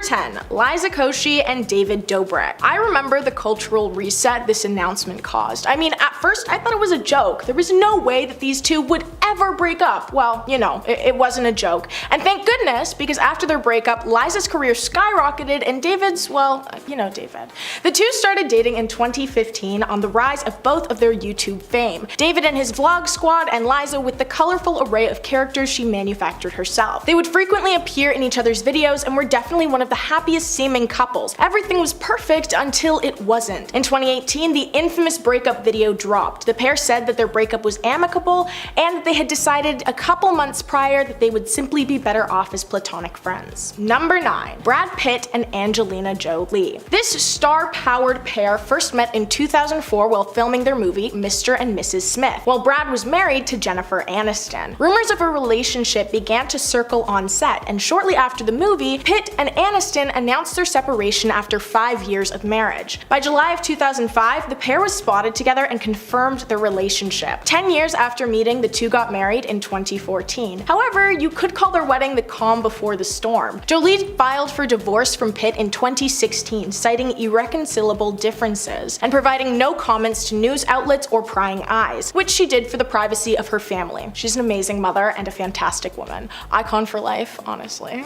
10. Liza Koshy and David Dobrik. I remember the cultural reset this announcement caused. I mean, at first I thought it was a joke. There was no way that these two would ever break up. Well, you know, it wasn't a joke. And thank goodness, because after their breakup, Liza's career skyrocketed and David's, well, you know David. The two started dating in 2015 on the rise of both of their YouTube fame. David and his vlog squad, and Liza with the colorful array of characters she manufactured herself. They would frequently appear in each other's videos and were definitely one of the happiest seeming couples. Everything was perfect until it wasn't. In 2018, the infamous breakup video dropped. The pair said that their breakup was amicable and that they had decided a couple months prior that they would simply be better off as platonic friends. Number 9. Brad Pitt and Angelina Jolie. This star-powered pair first met in 2004 while filming their movie Mr. and Mrs. Smith, while Brad was married to Jennifer Aniston. Rumors of a relationship began to circle on set, and shortly after the movie, Pitt and Aniston announced their separation after 5 years of marriage. By July of 2005, the pair was spotted together and confirmed their relationship. 10 years after meeting, the two got married in 2014. However, you could call their wedding the calm before the storm. Jolie filed for divorce from Pitt in 2016, citing irreconcilable differences and providing no comments to news outlets or prying eyes, which she did for the privacy of her family. She's an amazing mother and a fantastic woman. Icon for life, honestly.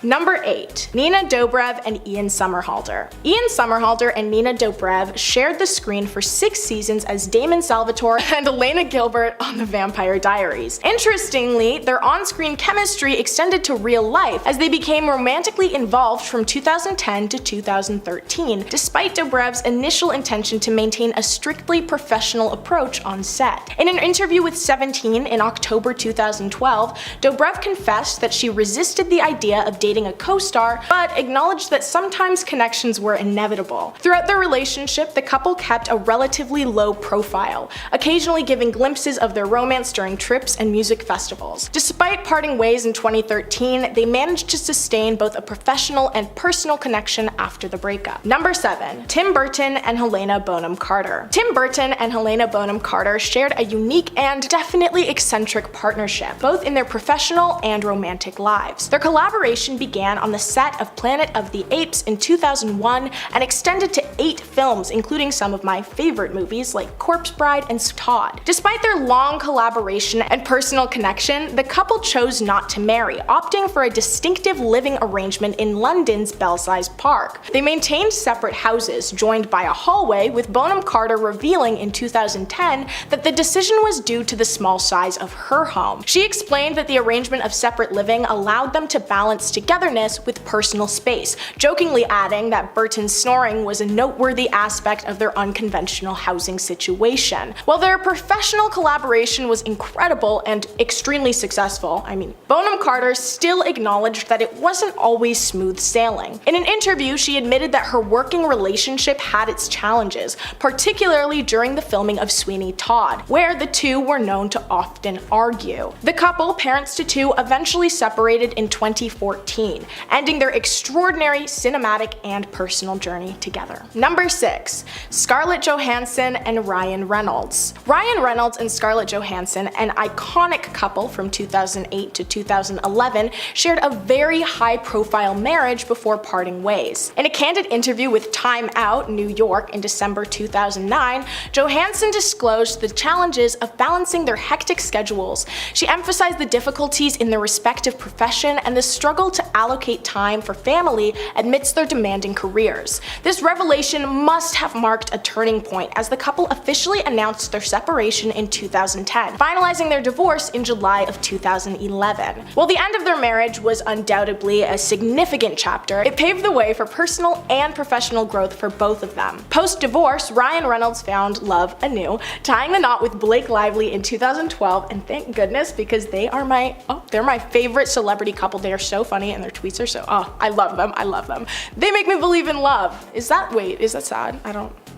Number 8. Nina Dobrev and Ian Somerhalder. Ian Somerhalder and Nina Dobrev shared the screen for 6 seasons as Damon Salvatore and Elena Gilbert on The Vampire Diaries. Interestingly, their on-screen chemistry extended to real life as they became romantically involved from 2010 to 2013, despite Dobrev's initial intention to maintain a strictly professional approach on set. In an interview with 17 in October 2012, Dobrev confessed that she resisted the idea of dating a co-star, but acknowledged that sometimes connections were inevitable. Throughout their relationship, the couple kept a relatively low profile, occasionally giving glimpses of their romance during trips and music festivals. Despite parting ways in 2013, they managed to sustain both a professional and personal connection after the breakup. Number 7. Tim Burton and Helena Bonham Carter. Tim Burton and Helena Bonham Carter shared a unique and definitely eccentric partnership, both in their professional and romantic lives. Their collaboration began on the set of Planet of the Apes in 2001 and extended to 8 films, including some of my favorite movies like Corpse Bride and Todd. Despite their long collaboration and personal connection, the couple chose not to marry, opting for a distinctive living arrangement in London's Belsize Park. They maintained separate houses, joined by a hallway, with Bonham Carter revealing in 2010 that the decision was due to the small size of her home. She explained that the arrangement of separate living allowed them to balance togetherness with personal space, jokingly adding that Burton's snoring was a noteworthy aspect of their unconventional housing situation. While their professional collaboration was incredible and extremely successful, Bonham Carter still acknowledged that it wasn't always smooth sailing. In an interview, she admitted that her working relationship had its challenges, particularly during the filming of Sweeney Todd, where the two were known to often argue. The couple, parents to 2, eventually separated in 2014, ending their extraordinary cinematic and personal journey together. Number 6. Scarlett Johansson and Ryan Reynolds. Ryan Reynolds and Scarlett Johansson, an iconic couple from 2008 to 2011, shared a very high-profile marriage before parting ways. In a candid interview with Time Out New York in December 2009, Johansson disclosed the challenges of balancing their hectic schedules. She emphasized the difficulties in their respective profession and the struggle to allocate time for family amidst their demanding careers. This revelation must have marked a turning point as the couple officially announced their separation in 2010, finalizing their divorce in July of 2011. While the end of their marriage was undoubtedly a significant chapter, it paved the way for personal and professional growth for both of them. Post-divorce, Ryan Reynolds found love anew, tying the knot with Blake Lively in 2012, and thank goodness, because they're my favorite celebrity couple. They are so funny and their tweets are so, I love them. They make me believe in love. Is that sad?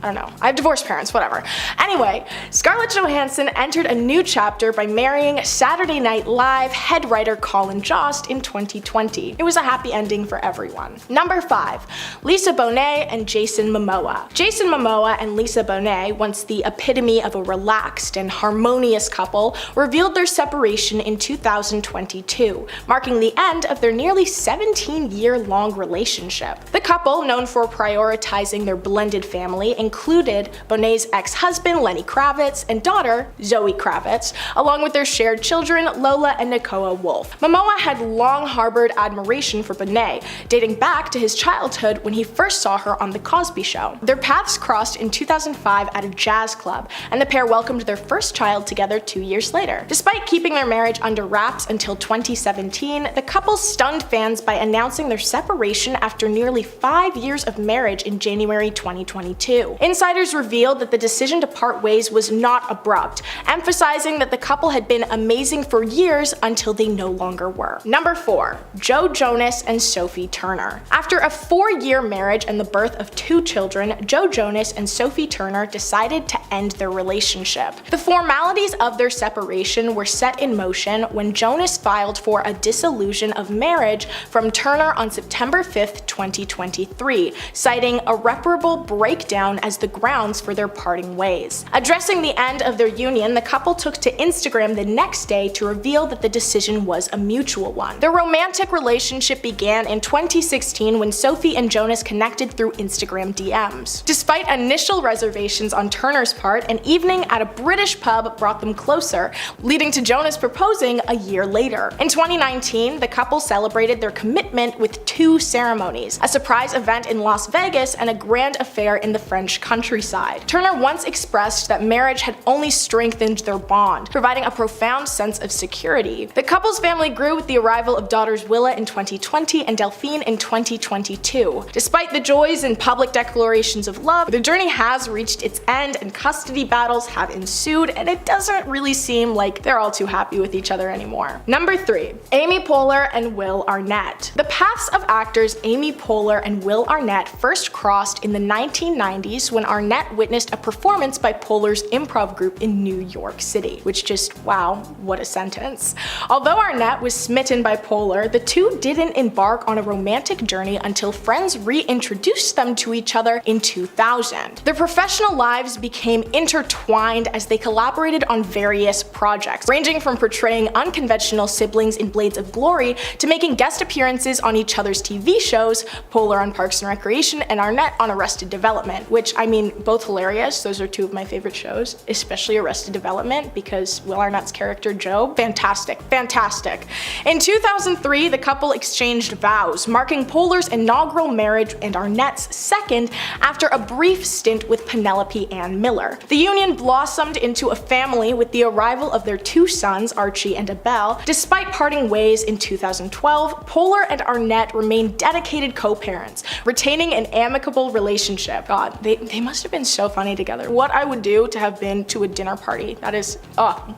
I don't know. I have divorced parents, whatever. Anyway, Scarlett Johansson entered a new chapter by marrying Saturday Night Live head writer Colin Jost in 2020. It was a happy ending for everyone. Number 5. Lisa Bonet and Jason Momoa. Jason Momoa and Lisa Bonet, once the epitome of a relaxed and harmonious couple, revealed their separation in 2022, marking the end of their nearly 17-year-long relationship. The couple, known for prioritizing their blended family, included Bonet's ex-husband Lenny Kravitz and daughter Zoe Kravitz, along with their shared children Lola and Nakoa Wolf. Momoa had long harbored admiration for Bonet, dating back to his childhood when he first saw her on The Cosby Show. Their paths crossed in 2005 at a jazz club, and the pair welcomed their first child together 2 years later. Despite keeping their marriage under wraps until 2017, the couple stunned fans by announcing their separation after nearly 5 years of marriage in January 2022. Insiders revealed that the decision to part ways was not abrupt, emphasizing that the couple had been amazing for years until they no longer were. Number 4. Joe Jonas and Sophie Turner. After a 4-year marriage and the birth of 2 children, Joe Jonas and Sophie Turner decided to end their relationship. The formalities of their separation were set in motion when Jonas filed for a dissolution of marriage from Turner on September 5, 2023, citing irreparable breakdown as the grounds for their parting ways. Addressing the end of their union, the couple took to Instagram the next day to reveal that the decision was a mutual one. Their romantic relationship began in 2016 when Sophie and Jonas connected through Instagram DMs. Despite initial reservations on Turner's part, an evening at a British pub brought them closer, leading to Jonas proposing a year later. In 2019, the couple celebrated their commitment with 2 ceremonies, a surprise event in Las Vegas and a grand affair in the French countryside. Turner once expressed that marriage had only strengthened their bond, providing a profound sense of security. The couple's family grew with the arrival of daughters Willa in 2020 and Delphine in 2022. Despite the joys and public declarations of love, the journey has reached its end and custody battles have ensued, and it doesn't really seem like they're all too happy with each other anymore. Number 3. Amy Poehler and Will Arnett. The paths of actors Amy Poehler and Will Arnett first crossed in the 1990s when Arnett witnessed a performance by Poehler's improv group in New York City, which just, wow, what a sentence. Although Arnett was smitten by Poehler, the two didn't embark on a romantic journey until friends reintroduced them to each other in 2000. Their professional lives became intertwined as they collaborated on various projects, ranging from portraying unconventional siblings in Blades of Glory to making guest appearances on each other's TV shows, Poehler on Parks and Recreation and Arnett on Arrested Development, which, I mean, both hilarious. Those are 2 of my favorite shows, especially Arrested Development, because Will Arnett's character Joe, fantastic, fantastic. In 2003, the couple exchanged vows, marking Poehler's inaugural marriage and Arnett's second after a brief stint with Penelope Ann Miller. The union blossomed into a family with the arrival of their 2 sons, Archie and Abel. Despite parting ways in 2012, Poehler and Arnett remained dedicated co-parents, retaining an amicable relationship. God, they must have been so funny together. What I would do to have been to a dinner party. That is,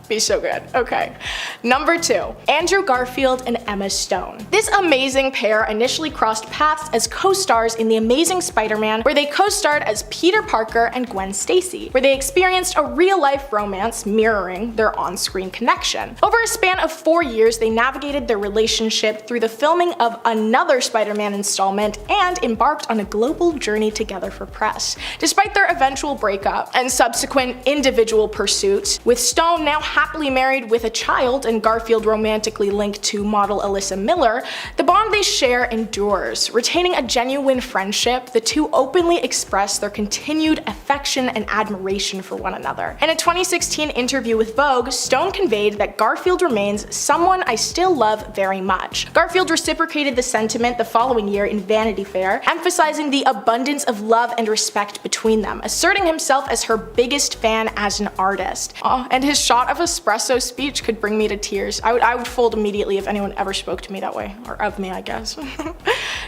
be so good. Okay. Number 2. Andrew Garfield and Emma Stone. This amazing pair initially crossed paths as co-stars in The Amazing Spider-Man, where they co-starred as Peter Parker and Gwen Stacy, where they experienced a real-life romance mirroring their on-screen connection. Over a span of 4 years, they navigated their relationship through the filming of another Spider-Man installment and embarked on a global journey together for press. Despite their eventual breakup and subsequent individual pursuits, with Stone now happily married with a child and Garfield romantically linked to model Alyssa Miller, the bond they share endures. Retaining a genuine friendship, the two openly express their continued affection and admiration for one another. In a 2016 interview with Vogue, Stone conveyed that Garfield remains someone I still love very much. Garfield reciprocated the sentiment the following year in Vanity Fair, emphasizing the abundance of love and respect between them, asserting himself as her biggest fan as an artist. And his shot of espresso speech could bring me to tears. I would fold immediately if anyone ever spoke to me that way, or of me, I guess.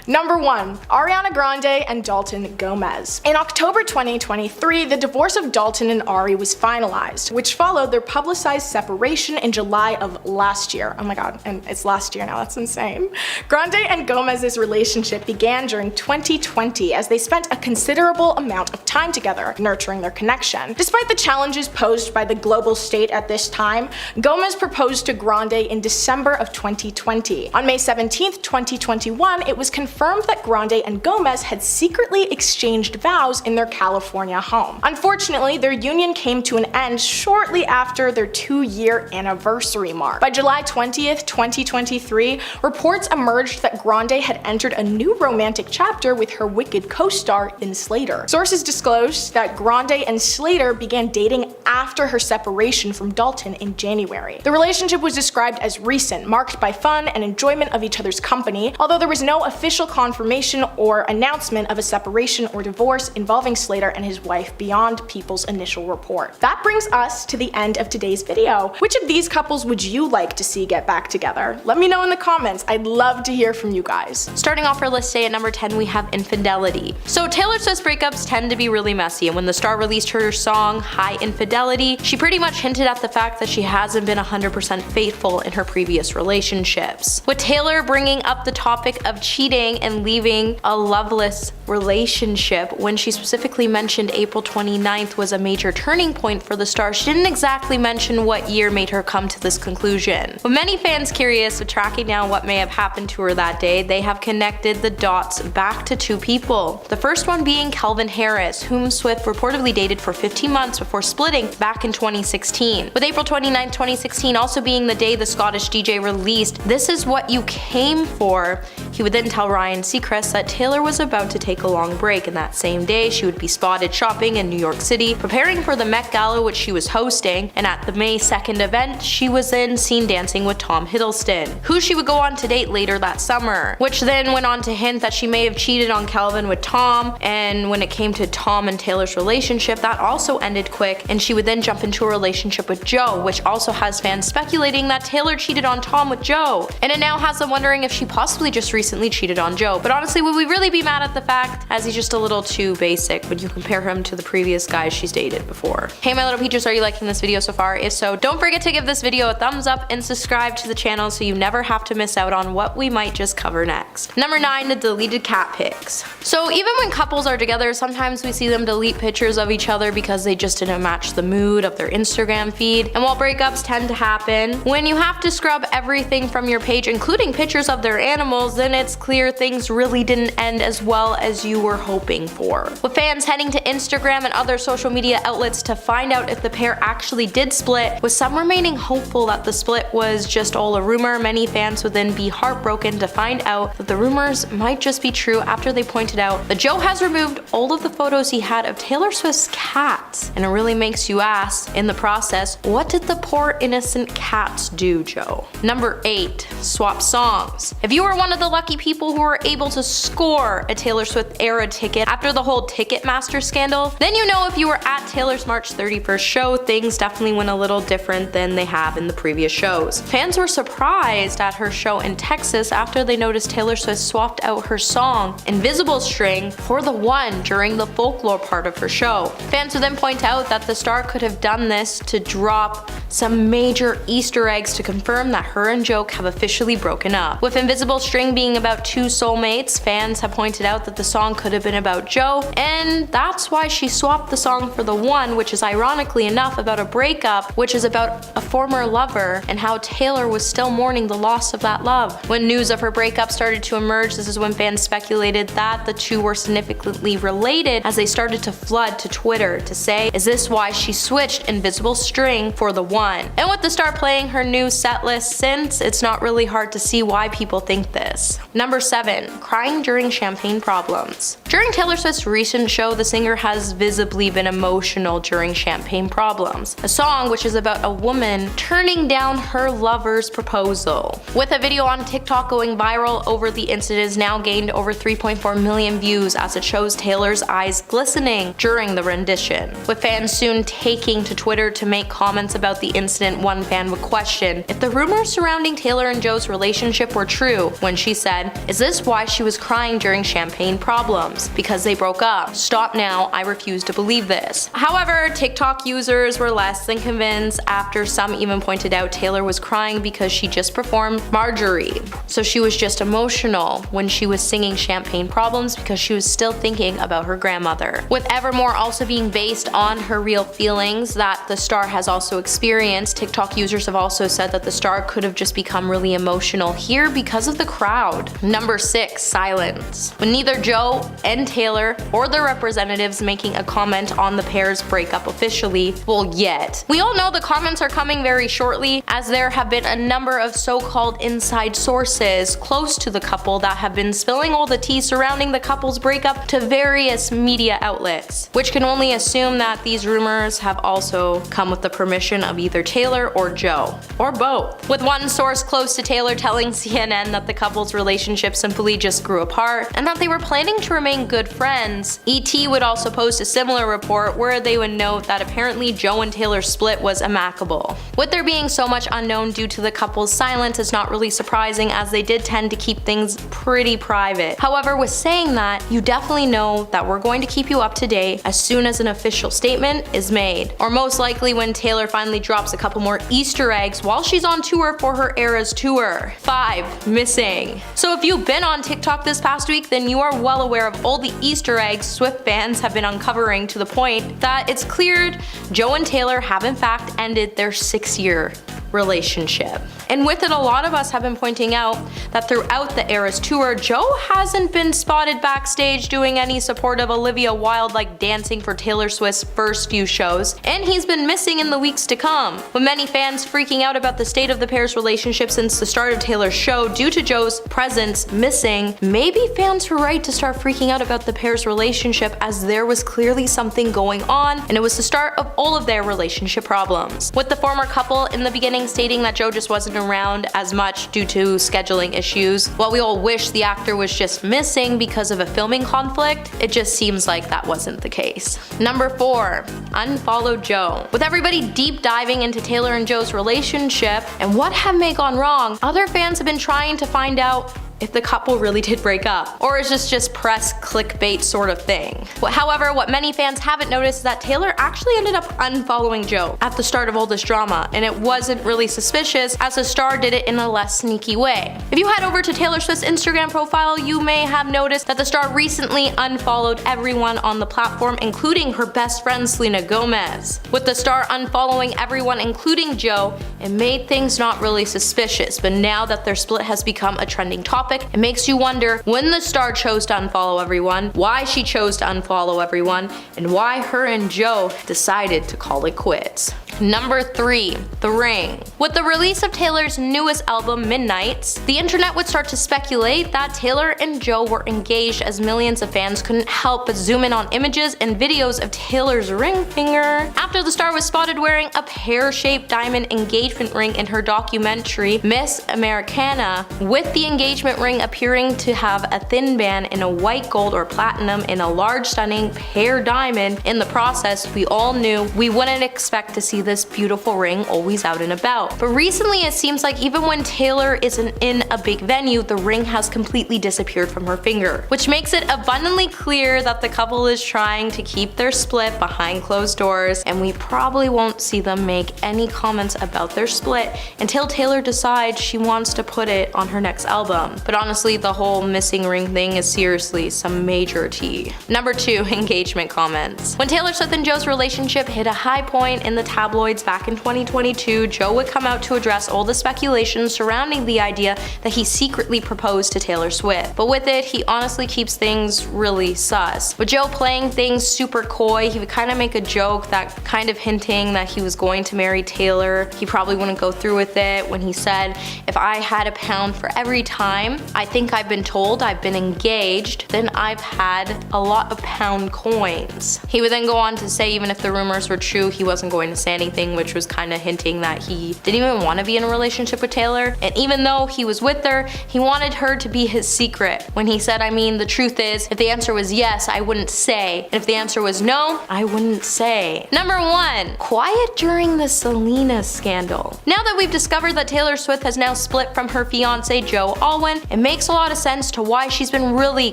Number 1. Ariana Grande and Dalton Gomez. In October 2023, the divorce of Dalton and Ari was finalized, which followed their publicized separation in July of last year. Oh my god, and it's last year now, that's insane. Grande and Gomez's relationship began during 2020 as they spent a considerable amount of time together, nurturing their connection. Despite the challenges posed by the global state at this time, Gomez proposed to Grande in December of 2020. On May 17th, 2021, it was confirmed that Grande and Gomez had secretly exchanged vows in their California home. Unfortunately, their union came to an end shortly after their 2-year anniversary mark. By July 20th, 2023, reports emerged that Grande had entered a new romantic chapter with her Wicked co-star in Slater. Sources disclosed that Grande and Slater began dating after her separation from Dalton in January. The relationship was described as recent, marked by fun and enjoyment of each other's company, although there was no official confirmation or announcement of a separation or divorce involving Slater and his wife beyond People's initial report. That brings us to the end of today's video. Which of these couples would you like to see get back together? Let me know in the comments. I'd love to hear from you guys. Starting off our list today at number 10, we have infidelity. So Taylor Swift's breakups tend to be really messy, and when the star released her song High Infidelity, she pretty much hinted at the fact that she hasn't been 100% faithful in her previous relationships. With Taylor bringing up the topic of cheating and leaving a loveless relationship, when she specifically mentioned April 29th was a major turning point for the star, she didn't exactly mention what year made her come to this conclusion. With many fans curious with tracking down what may have happened to her that day, they have connected the dots back to 2 people. The first one being Calvin Harris, whom Swift reportedly dated for 15 months before splitting back in 2016. With April 29, 2016 also being the day the Scottish DJ released "This Is What You Came For," he would then tell Ryan Seacrest that Taylor was about to take a long break, and that same day she would be spotted shopping in New York City, preparing for the Met Gala which she was hosting, and at the May 2nd event she was then seen dancing with Tom Hiddleston, who she would go on to date later that summer, which then went on to hint that she may have cheated on Calvin with Tom, and when it came to Tom and Taylor's relationship, that also ended quick, and she would then jump into a relationship with Joe, which also has fans speculating that Taylor cheated on Tom with Joe, and it now has them wondering if she possibly just recently cheated on Joe. But honestly, would we really be mad at the fact, as he's just a little too basic when you compare him to the previous guys she's dated before. Hey my little peaches, are you liking this video so far? If so, don't forget to give this video a thumbs up and subscribe to the channel so you never have to miss out on what we might just cover next. Number 9, the deleted cat pics. So even when couples are together, sometimes we see them delete pictures of each other because they just didn't match the mood of their Instagram feed. And while breakups tend to happen, when you have to scrub everything from your page, including pictures of their animals, then it's clear things really didn't end as well as you were hoping for. With fans heading to Instagram and other social media outlets to find out if the pair actually did split, with some remaining hopeful that the split was just all a rumor, many fans would then be heartbroken to find out that the rumors might just be true after they pointed out that Joe has removed all of the photos he had of Taylor Swift's cats. And it really makes you ask, in the process, what did the poor innocent cats do, Joe? Number 8, swap songs. If you were one of the lucky people who were able to score a Taylor Swift era ticket after the whole Ticketmaster scandal, then you know if you were at Taylor's March 31st show, things definitely went a little different than they have in the previous shows. Fans were surprised at her show in Texas after they noticed Taylor Swift swapped out her song Invisible String for The One during the folklore part of her show. Fans would then point out that the star could have done this to drop some major Easter eggs to confirm that her and Joe have officially broken up. With Invisible String being about 2 soulmates, fans have pointed out that the song could have been about Joe, and that's why she swapped the song for The One, which is ironically enough about a breakup, which is about a former lover and how Taylor was still mourning the loss of that love. When news of her breakup started to emerge, this is when fans speculated that the two were significantly related, as they started to flood to Twitter to say, is this why she switched Invisible String for The One? And with the star playing her new set list since, it's not really hard to see why people think this. Number 7, crying during champagne problems. During Taylor Swift's recent show, the singer has visibly been emotional during Champagne Problems, a song which is about a woman turning down her lover's proposal. With a video on TikTok going viral over the incident, has now gained over 3.4 million views as it shows Taylor's eyes glistening during the rendition, with fans soon taking to Twitter to make comments about the the incident, one fan would question if the rumors surrounding Taylor and Joe's relationship were true when she said, "Is this why she was crying during champagne problems? Because they broke up. Stop now, I refuse to believe this." However, TikTok users were less than convinced after some even pointed out Taylor was crying because she just performed Marjorie. So she was just emotional when she was singing Champagne Problems because she was still thinking about her grandmother. With Evermore also being based on her real feelings that the star has also experienced, TikTok users have also said that the star could have just become really emotional here because of the crowd. Number 6, silence. With neither Joe and Taylor or their representatives making a comment on the pair's breakup officially, well yet. We all know the comments are coming very shortly, as there have been a number of so-called inside sources close to the couple that have been spilling all the tea surrounding the couple's breakup to various media outlets, which can only assume that these rumors have also come with the permission of either Taylor or Joe, or both. With one source close to Taylor telling CNN that the couple's relationship simply just grew apart and that they were planning to remain good friends, ET would also post a similar report where they would note that apparently Joe and Taylor's split was amicable. With there being so much unknown due to the couple's silence, it's not really surprising as they did tend to keep things pretty private. However, with saying that, you definitely know that we're going to keep you up to date as soon as an official statement is made, or most likely when Taylor finally drops a couple more Easter eggs while she's on tour for her Eras tour. 5. Missing. So if you've been on TikTok this past week, then you are well aware of all the Easter eggs Swift fans have been uncovering to the point that it's cleared Joe and Taylor have in fact ended their 6-year relationship. And with it, a lot of us have been pointing out that throughout the Eras tour, Joe hasn't been spotted backstage doing any support of Olivia Wilde like dancing for Taylor Swift's first few shows, and he's been missing in the weeks to come. With many fans freaking out about the state of the pair's relationship since the start of Taylor's show due to Joe's presence missing, maybe fans were right to start freaking out about the pair's relationship, as there was clearly something going on, and it was the start of all of their relationship problems. With the former couple in the beginning stating that Joe just wasn't around as much due to scheduling issues. While we all wish the actor was just missing because of a filming conflict, it just seems like that wasn't the case. Number 4, unfollow Joe. With everybody deep diving into Taylor and Joe's relationship and what may gone wrong, other fans have been trying to find out if the couple really did break up, or is this just press clickbait sort of thing. However, what many fans haven't noticed is that Taylor actually ended up unfollowing Joe at the start of all this drama, and it wasn't really suspicious as the star did it in a less sneaky way. If you head over to Taylor Swift's Instagram profile, you may have noticed that the star recently unfollowed everyone on the platform, including her best friend Selena Gomez. With the star unfollowing everyone, including Joe, it made things not really suspicious, but now that their split has become a trending topic, it makes you wonder when the star chose to unfollow everyone, why she chose to unfollow everyone, and why her and Joe decided to call it quits. Number 3, The Ring. With the release of Taylor's newest album, Midnights, the internet would start to speculate that Taylor and Joe were engaged, as millions of fans couldn't help but zoom in on images and videos of Taylor's ring finger after the star was spotted wearing a pear-shaped diamond engagement ring in her documentary Miss Americana, with the engagement ring appearing to have a thin band in a white gold or platinum in a large stunning pear diamond. In the process, we all knew we wouldn't expect to see this beautiful ring always out and about. But recently it seems like even when Taylor isn't in a big venue, the ring has completely disappeared from her finger, which makes it abundantly clear that the couple is trying to keep their split behind closed doors, and we probably won't see them make any comments about their split until Taylor decides she wants to put it on her next album. But honestly, the whole missing ring thing is seriously some major tea. Number 2, engagement comments. When Taylor Swift and Joe's relationship hit a high point in the tabloids back in 2022, Joe would come out to address all the speculation surrounding the idea that he secretly proposed to Taylor Swift. But with it, he honestly keeps things really sus. With Joe playing things super coy, he would kind of make a joke that kind of hinting that he was going to marry Taylor. He probably wouldn't go through with it when he said, "If I had a pound for every time I think I've been told I've been engaged, then I've had a lot of pound coins. He would then go on to say even if the rumors were true, he wasn't going to say anything, which was kind of hinting that he didn't even want to be in a relationship with Taylor. And even though he was with her, he wanted her to be his secret. When he said, I mean, the truth is, if the answer was yes, I wouldn't say. And if the answer was no, I wouldn't say. Number 1, quiet during the Selena scandal. Now that we've discovered that Taylor Swift has now split from her fiance Joe Alwyn, it makes a lot of sense to why she's been really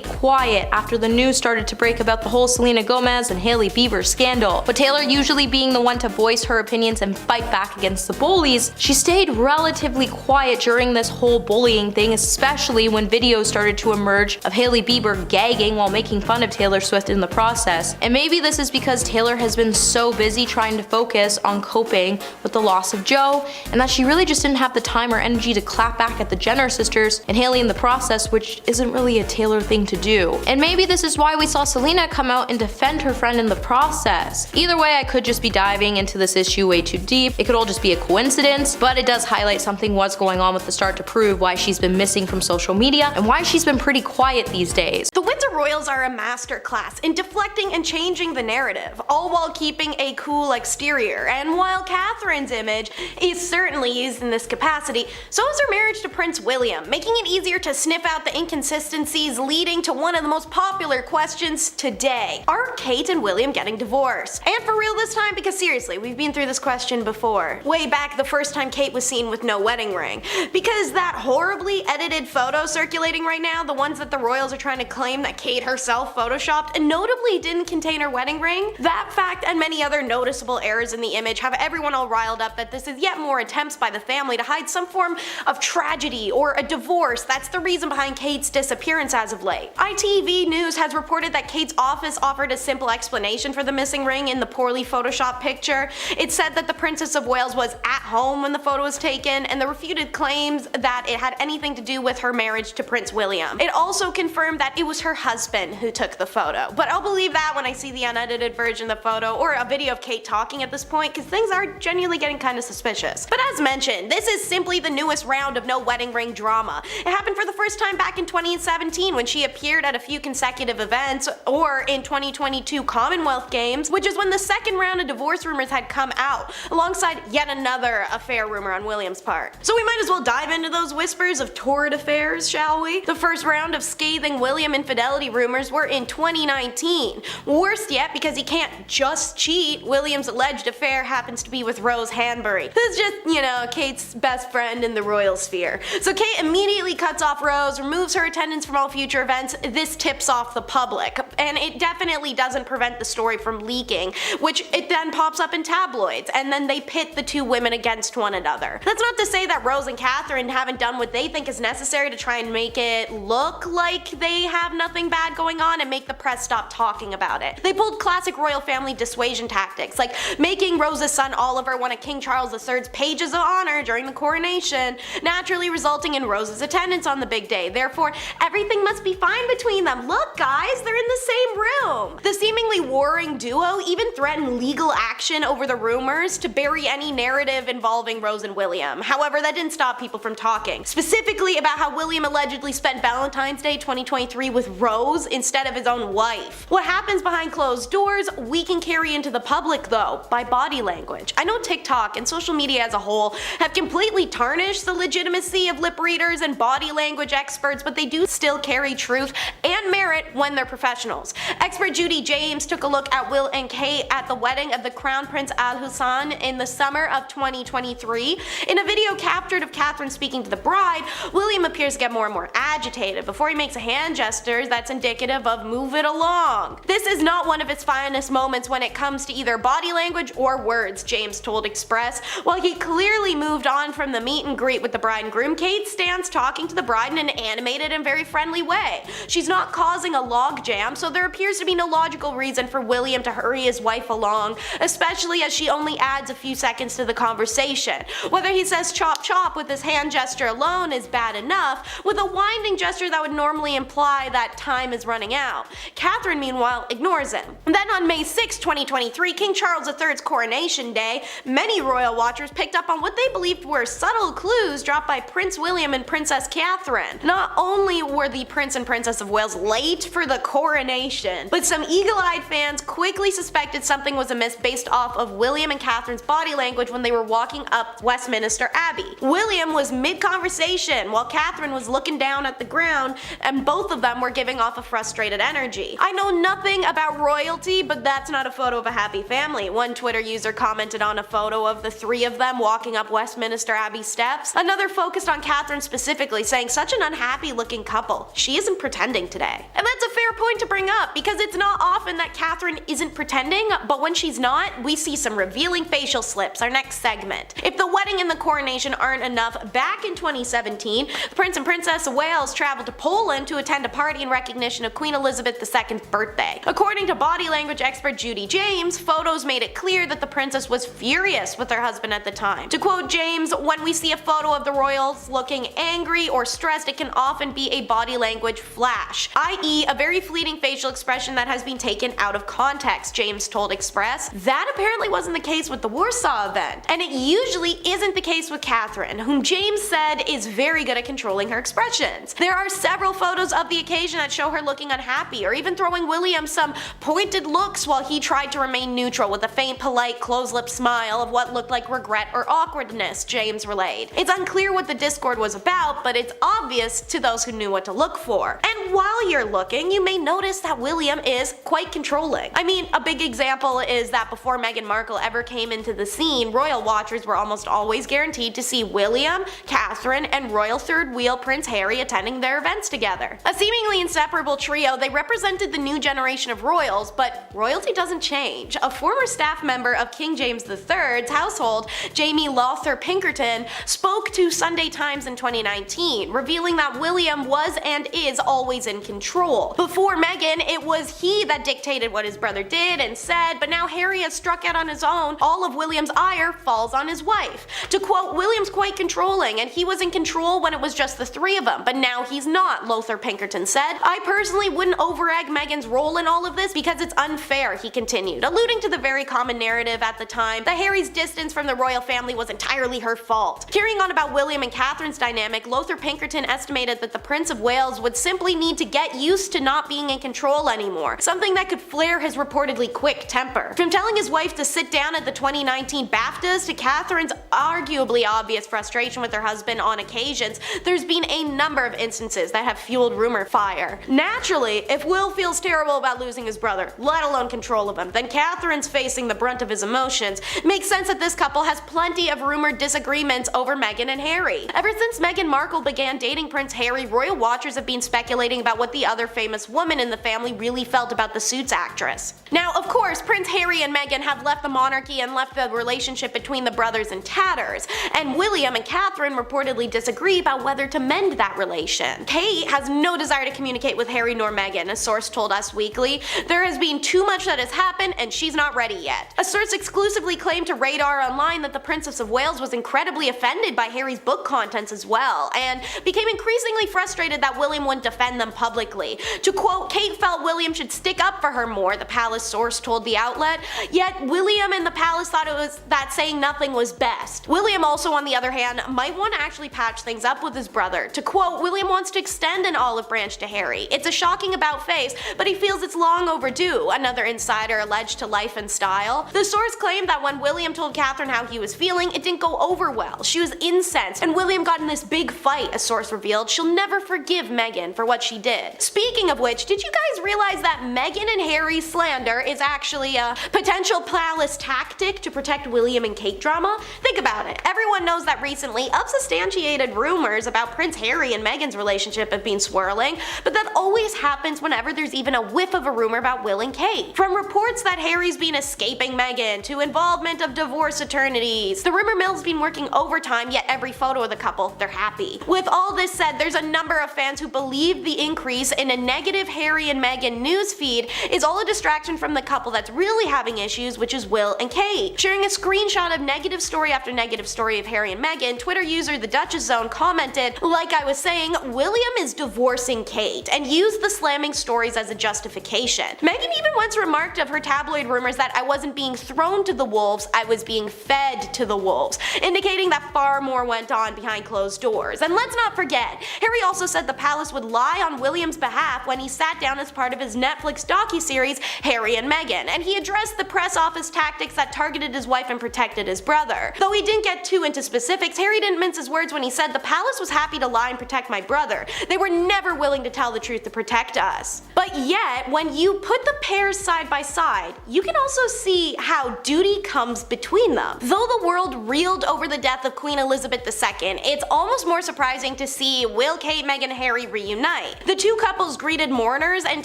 quiet after the news started to break about the whole Selena Gomez and Hailey Bieber scandal. But Taylor usually being the one to voice her opinions and fight back against the bullies, she stayed relatively quiet during this whole bullying thing, especially when videos started to emerge of Hailey Bieber gagging while making fun of Taylor Swift in the process. And maybe this is because Taylor has been so busy trying to focus on coping with the loss of Joe, and that she really just didn't have the time or energy to clap back at the Jenner sisters and Hailey in the process, which isn't really a Taylor thing to do. And maybe this is why we saw Selena come out and defend her friend in the process. Either way, I could just be diving into this issue way too deep. It could all just be a coincidence, but it does highlight something was going on with the start to prove why she's been missing from social media and why she's been pretty quiet these days. The Windsor Royals are a masterclass in deflecting and changing the narrative, all while keeping a cool exterior. And while Catherine's image is certainly used in this capacity, so is her marriage to Prince William, making it easier to sniff out the inconsistencies, leading to one of the most popular questions today. Are Kate and William getting divorced? And for real this time, because seriously, we've been through this question before. Way back the first time Kate was seen with no wedding ring. Because that horribly edited photo circulating right now, the ones that the Royals are trying to claim that Kate herself photoshopped and notably didn't contain her wedding ring, that fact and many other noticeable errors in the image have everyone all riled up that this is yet more attempts by the family to hide some form of tragedy or a divorce that's the reason behind Kate's disappearance as of late. ITV News has reported that Kate's office offered a simple explanation for the missing ring in the poorly photoshopped picture. It said that the Princess of Wales was at home when the photo was taken, and the refuted claims that it had anything to do with her marriage to Prince William. It also confirmed that it was her husband who took the photo, but I'll believe that when I see the unedited version of the photo or a video of Kate talking at this point, because things are genuinely getting kind of suspicious. But as mentioned, this is simply the newest round of no wedding ring drama. It happened for the first time back in 2017 when she appeared at a few consecutive events, or in 2022 Commonwealth Games, which is when the second round of divorce rumors had come out, alongside yet another affair rumor on William's part. So we might as well dive into those whispers of torrid affairs, shall we? The first round of scathing William infidelity rumors were in 2019. Worst yet, because he can't just cheat, William's alleged affair happens to be with Rose Hanbury, who's just, you know, Kate's best friend in the royal sphere. So Kate immediately cuts off Rose, removes her attendance from all future events. This tips off the public, and it definitely doesn't prevent the story from leaking, which it then pops up in tabloids, and then they pit the two women against one another. That's not to say that Rose and Catherine haven't done what they think is necessary to try and make it look like they have nothing bad going on and make the press stop talking about it. They pulled classic royal family dissuasion tactics, like making Rose's son Oliver one of King Charles III's pages of honor during the coronation, naturally resulting in Rose's attendance on the big day. Therefore, everything must be fine between them. Look guys, they're in the same room. The seemingly warring duo even threatened legal action over the rumors to bury any narrative involving Rose and William. However, that didn't stop people from talking, specifically about how William allegedly spent Valentine's Day 2023 with Rose instead of his own wife. What happens behind closed doors, we can carry into the public though, by body language. I know TikTok and social media as a whole have completely tarnished the legitimacy of lip readers and body language experts, but they do still carry truth and merit when they're professionals. Expert Judy James took a look at Will and Kate at the wedding of the Crown Prince Al Hussein in the summer of 2023. In a video captured of Catherine speaking to the bride, William appears to get more and more agitated before he makes a hand gesture that's indicative of move it along. This is not one of its finest moments when it comes to either body language or words, James told Express. While he clearly moved on from the meet and greet with the bride and groom, Kate stands talking to the bride in an animated and very friendly way. She's not causing a logjam, so so there appears to be no logical reason for William to hurry his wife along, especially as she only adds a few seconds to the conversation. Whether he says chop chop with his hand gesture alone is bad enough, with a winding gesture that would normally imply that time is running out. Catherine, meanwhile, ignores him. Then on May 6, 2023, King Charles III's coronation day, many royal watchers picked up on what they believed were subtle clues dropped by Prince William and Princess Catherine. Not only were the Prince and Princess of Wales late for the coronation, but some eagle-eyed fans quickly suspected something was amiss based off of William and Catherine's body language when they were walking up Westminster Abbey. William was mid-conversation while Catherine was looking down at the ground, and both of them were giving off a frustrated energy. I know nothing about royalty, but that's not a photo of a happy family. One Twitter user commented on a photo of the three of them walking up Westminster Abbey steps. Another focused on Catherine specifically, saying such an unhappy looking couple. She isn't pretending today. And that's a fair point to bring up, because it's not often that Catherine isn't pretending, but when she's not, we see some revealing facial slips. Our next segment. If the wedding and the coronation aren't enough, back in 2017, the Prince and Princess of Wales traveled to Poland to attend a party in recognition of Queen Elizabeth II's birthday. According to body language expert Judy James, photos made it clear that the princess was furious with her husband at the time. To quote James, "When we see a photo of the royals looking angry or stressed, it can often be a body language flash, i.e. a very fleeting facial expression that has been taken out of context," James told Express. That apparently wasn't the case with the Warsaw event, and it usually isn't the case with Catherine, whom James said is very good at controlling her expressions. There are several photos of the occasion that show her looking unhappy, or even throwing William some pointed looks while he tried to remain neutral with a faint, polite, closed-lip smile of what looked like regret or awkwardness, James relayed. It's unclear what the discord was about, but it's obvious to those who knew what to look for. And while you're looking, you may notice that William is quite controlling. I mean, a big example is that before Meghan Markle ever came into the scene, royal watchers were almost always guaranteed to see William, Catherine, and royal third wheel Prince Harry attending their events together. A seemingly inseparable trio, they represented the new generation of royals, but royalty doesn't change. A former staff member of King James III's household, Jamie Lawther Pinkerton, spoke to Sunday Times in 2019, revealing that William was and is always in control. Before Meghan, it was he that dictated what his brother did and said, but now Harry has struck out on his own. All of William's ire falls on his wife. To quote, "William's quite controlling, and he was in control when it was just the three of them, but now he's not," Lawther Pinkerton said. "I personally wouldn't over-egg Meghan's role in all of this because it's unfair," he continued, alluding to the very common narrative at the time that Harry's distance from the royal family was entirely her fault. Carrying on about William and Catherine's dynamic, Lawther Pinkerton estimated that the Prince of Wales would simply need to get used to not being in control anymore, something that could flare his reportedly quick temper. From telling his wife to sit down at the 2019 BAFTAs to Catherine's arguably obvious frustration with her husband on occasions, there's been a number of instances that have fueled rumor fire. Naturally, if Will feels terrible about losing his brother, let alone control of him, then Catherine's facing the brunt of his emotions. It makes sense that this couple has plenty of rumored disagreements over Meghan and Harry. Ever since Meghan Markle began dating Prince Harry, royal watchers have been speculating about what the other famous woman in the family really felt about the Suits actress. Now, of course, Prince Harry and Meghan have left the monarchy and left the relationship between the brothers in tatters, and William and Catherine reportedly disagree about whether to mend that relation. Kate has no desire to communicate with Harry nor Meghan, a source told Us Weekly. "There has been too much that has happened and she's not ready yet." A source exclusively claimed to Radar Online that the Princess of Wales was incredibly offended by Harry's book contents as well, and became increasingly frustrated that William wouldn't defend them publicly. To quote, "Kate felt William should stick up for her more," the palace source told the outlet, yet William and the palace thought it was that saying nothing was best. William also, on the other hand, might want to actually patch things up with his brother. To quote, "William wants to extend an olive branch to Harry. It's a shocking about face, but he feels it's long overdue," another insider alleged to Life and Style. The source claimed that when William told Catherine how he was feeling, it didn't go over well. She was incensed, and William got in this big fight, a source revealed. She'll never forgive Meghan for what she did. Speaking of which, did you guys realize that Meghan and Harry's slander is actually a potential palace tactic to protect William and Kate drama? Think about it. Everyone knows that recently, unsubstantiated rumors about Prince Harry and Meghan's relationship have been swirling, but that always happens whenever there's even a whiff of a rumor about Will and Kate. From reports that Harry's been escaping Meghan to involvement of divorce attorneys, the rumor mill's been working overtime, yet every photo of the couple, they're happy. With all this said, there's a number of fans who believe the increase in a negative negative Harry and Meghan newsfeed is all a distraction from the couple that's really having issues, which is Will and Kate. Sharing a screenshot of negative story after negative story of Harry and Meghan, Twitter user The Duchess Zone commented, "Like I was saying, William is divorcing Kate," and used the slamming stories as a justification. Meghan even once remarked of her tabloid rumors that "I wasn't being thrown to the wolves, I was being fed to the wolves," indicating that far more went on behind closed doors. And let's not forget, Harry also said the palace would lie on William's behalf when he sat down as part of his Netflix docuseries Harry and Meghan, and he addressed the press office tactics that targeted his wife and protected his brother. Though he didn't get too into specifics, Harry didn't mince his words when he said the palace was happy to lie and protect my brother. They were never willing to tell the truth to protect us. But yet, when you put the pairs side by side, you can also see how duty comes between them. Though the world reeled over the death of Queen Elizabeth II, it's almost more surprising to see Will, Kate, Meghan, Harry reunite. The two couples greeted mourners and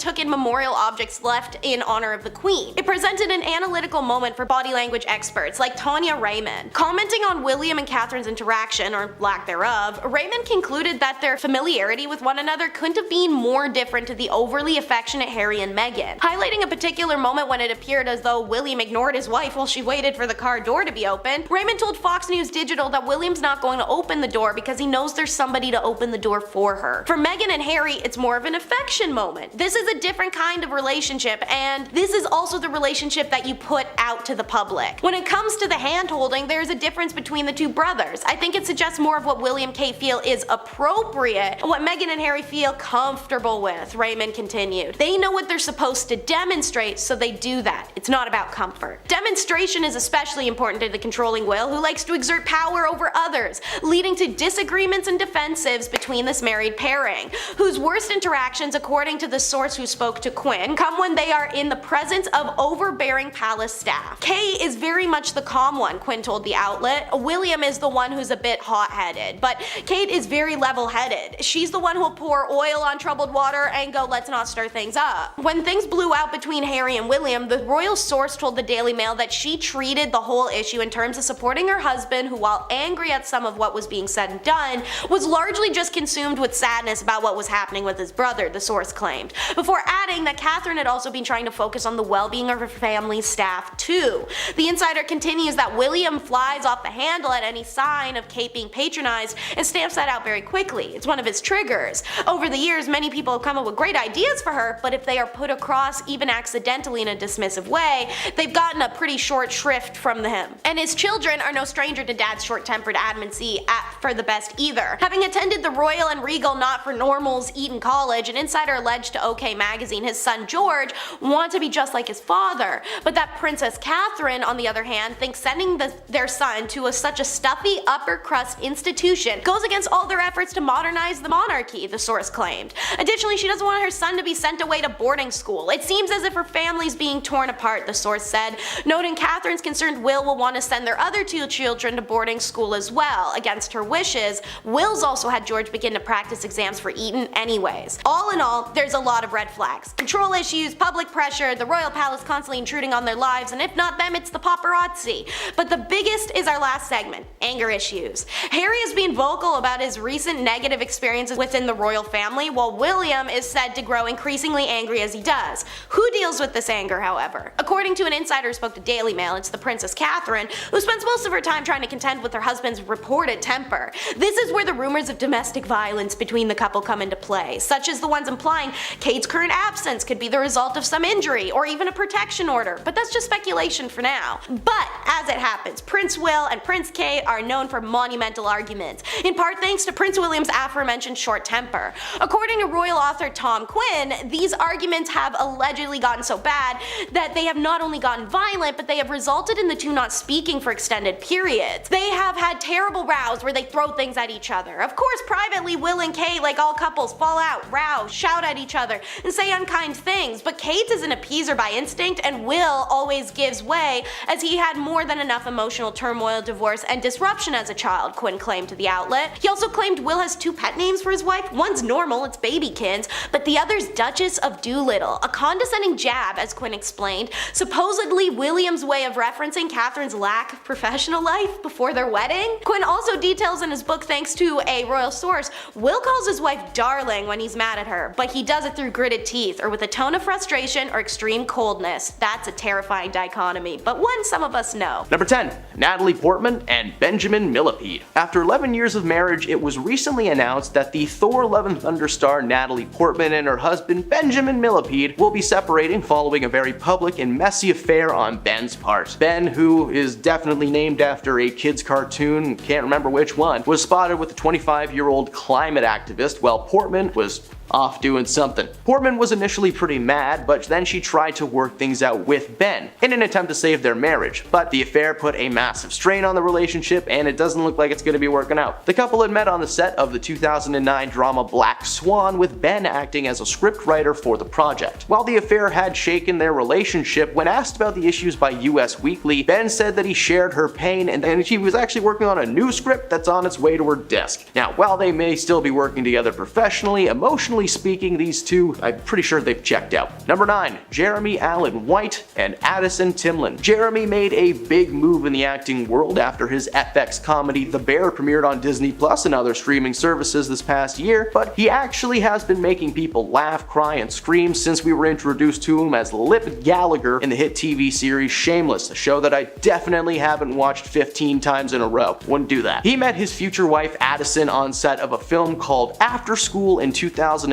took in memorial objects left in honor of the Queen. It presented an analytical moment for body language experts like Tanya Raymond. Commenting on William and Catherine's interaction, or lack thereof, Raymond concluded that their familiarity with one another couldn't have been more different to the overly affectionate Harry and Meghan, highlighting a particular moment when it appeared as though William ignored his wife while she waited for the car door to be opened. Raymond told Fox News Digital that William's not going to open the door because he knows there's somebody to open the door for her. For Meghan and Harry, it's more of an affection moment. This is a different kind of relationship, and this is also the relationship that you put out to the public. When it comes to the hand holding, there's a difference between the two brothers. I think it suggests more of what William and Kate feel is appropriate and what Meghan and Harry feel comfortable with, Raymond continued. They know what they're supposed to demonstrate, so they do that. It's not about comfort. Demonstration is especially important to the controlling Will, who likes to exert power over others, leading to disagreements and defensives between this married pairing, whose worst interactions, according to the source who spoke to Quinn, come when they are in the presence of overbearing palace staff. Kate is very much the calm one, Quinn told the outlet. William is the one who's a bit hot-headed, but Kate is very level-headed. She's the one who'll pour oil on troubled water and go, "Let's not stir things up." When things blew out between Harry and William, the royal source told the Daily Mail that she treated the whole issue in terms of supporting her husband, who, while angry at some of what was being said and done, was largely just consumed with sadness about what was happening with his brother, the source claimed, before adding that Catherine had also been trying to focus on the well-being of her family's staff too. The insider continues that William flies off the handle at any sign of Kate being patronized and stamps that out very quickly. It's one of his triggers. Over the years, many people have come up with great ideas for her, but if they are put across even accidentally in a dismissive way, they've gotten a pretty short shrift from him. And his children are no stranger to Dad's short-tempered adamantcy for the best either. Having attended the Royal and Regal Not-for-Normals Eton College, an insider alleged to OK Magazine his son George wanted to be just like his father, but that Princess Catherine, on the other hand, thinks sending their son to such a stuffy upper-crust institution goes against all their efforts to modernize the monarchy, the source claimed. Additionally, she doesn't want her son to be sent away to boarding school. It seems as if her family's being torn apart, the source said, noting Catherine's concerned Will want to send their other two children to boarding school as well. Against her wishes, Will's also had George begin to practice exams for Eton anyways. All in all, there's a lot of red flags. Control issues, public pressure, the royal palace constantly intruding on their lives, and if not them, it's the paparazzi. But the biggest is our last segment, anger issues. Harry has been vocal about his recent negative experiences within the royal family, while William is said to grow increasingly angry as he does. Who deals with this anger, however? According to an insider who spoke to Daily Mail, it's the Princess Catherine, who spends most of her time trying to contend with her husband's reported temper. This is where the rumors of domestic violence between the couple come into play, such as the ones implying Kate's current absence could be the result of some injury or even a protection order, but that's just speculation for now. But as it happens, Prince Will and Prince Kate are known for monumental arguments, in part thanks to Prince William's aforementioned short temper. According to royal author Tom Quinn, these arguments have allegedly gotten so bad that they have not only gotten violent, but they have resulted in the two not speaking for extended periods. They have had terrible rows where they throw things at each other. Of course, privately, Will and Kate, like all couples, fall out, row, shout at each other, and say unkind things, but Kate is an appeaser by instinct, and Will always gives way as he had more than enough emotional turmoil, divorce, and disruption as a child, Quinn claimed to the outlet. He also claimed Will has two pet names for his wife. One's Normal, it's Babykins, but the other's Duchess of Doolittle, a condescending jab, as Quinn explained, supposedly William's way of referencing Catherine's lack of professional life before their wedding. Quinn also details in his book, thanks to a royal source, Will calls his wife darling when he's mad at her, but he does it through gritted teeth, or with a tone of frustration or extreme coldness. That's a terrifying dichotomy, but one some of us know. Number 10. Natalie Portman and Benjamin Millepied. After 11 years of marriage, it was recently announced that the Thor: Love and Thunder star Natalie Portman and her husband Benjamin Millepied will be separating following a very public and messy affair on Ben's part. Ben, who is definitely named after a kid's cartoon, can't remember which one, was spotted with a 25-year-old climate activist while Portman was off doing something. Portman was initially pretty mad, but then she tried to work things out with Ben in an attempt to save their marriage, but the affair put a massive strain on the relationship and it doesn't look like it's going to be working out. The couple had met on the set of the 2009 drama Black Swan, with Ben acting as a scriptwriter for the project. While the affair had shaken their relationship, when asked about the issues by US Weekly, Ben said that he shared her pain and he was actually working on a new script that's on its way to her desk. Now, while they may still be working together professionally, emotionally speaking, these two, I'm pretty sure they've checked out. Number 9. Jeremy Allen White and Addison Timlin. Jeremy made a big move in the acting world after his FX comedy The Bear premiered on Disney Plus and other streaming services this past year, but he actually has been making people laugh, cry, and scream since we were introduced to him as Lip Gallagher in the hit TV series Shameless, a show that I definitely haven't watched 15 times in a row. Wouldn't do that. He met his future wife Addison on set of a film called After School in 2008,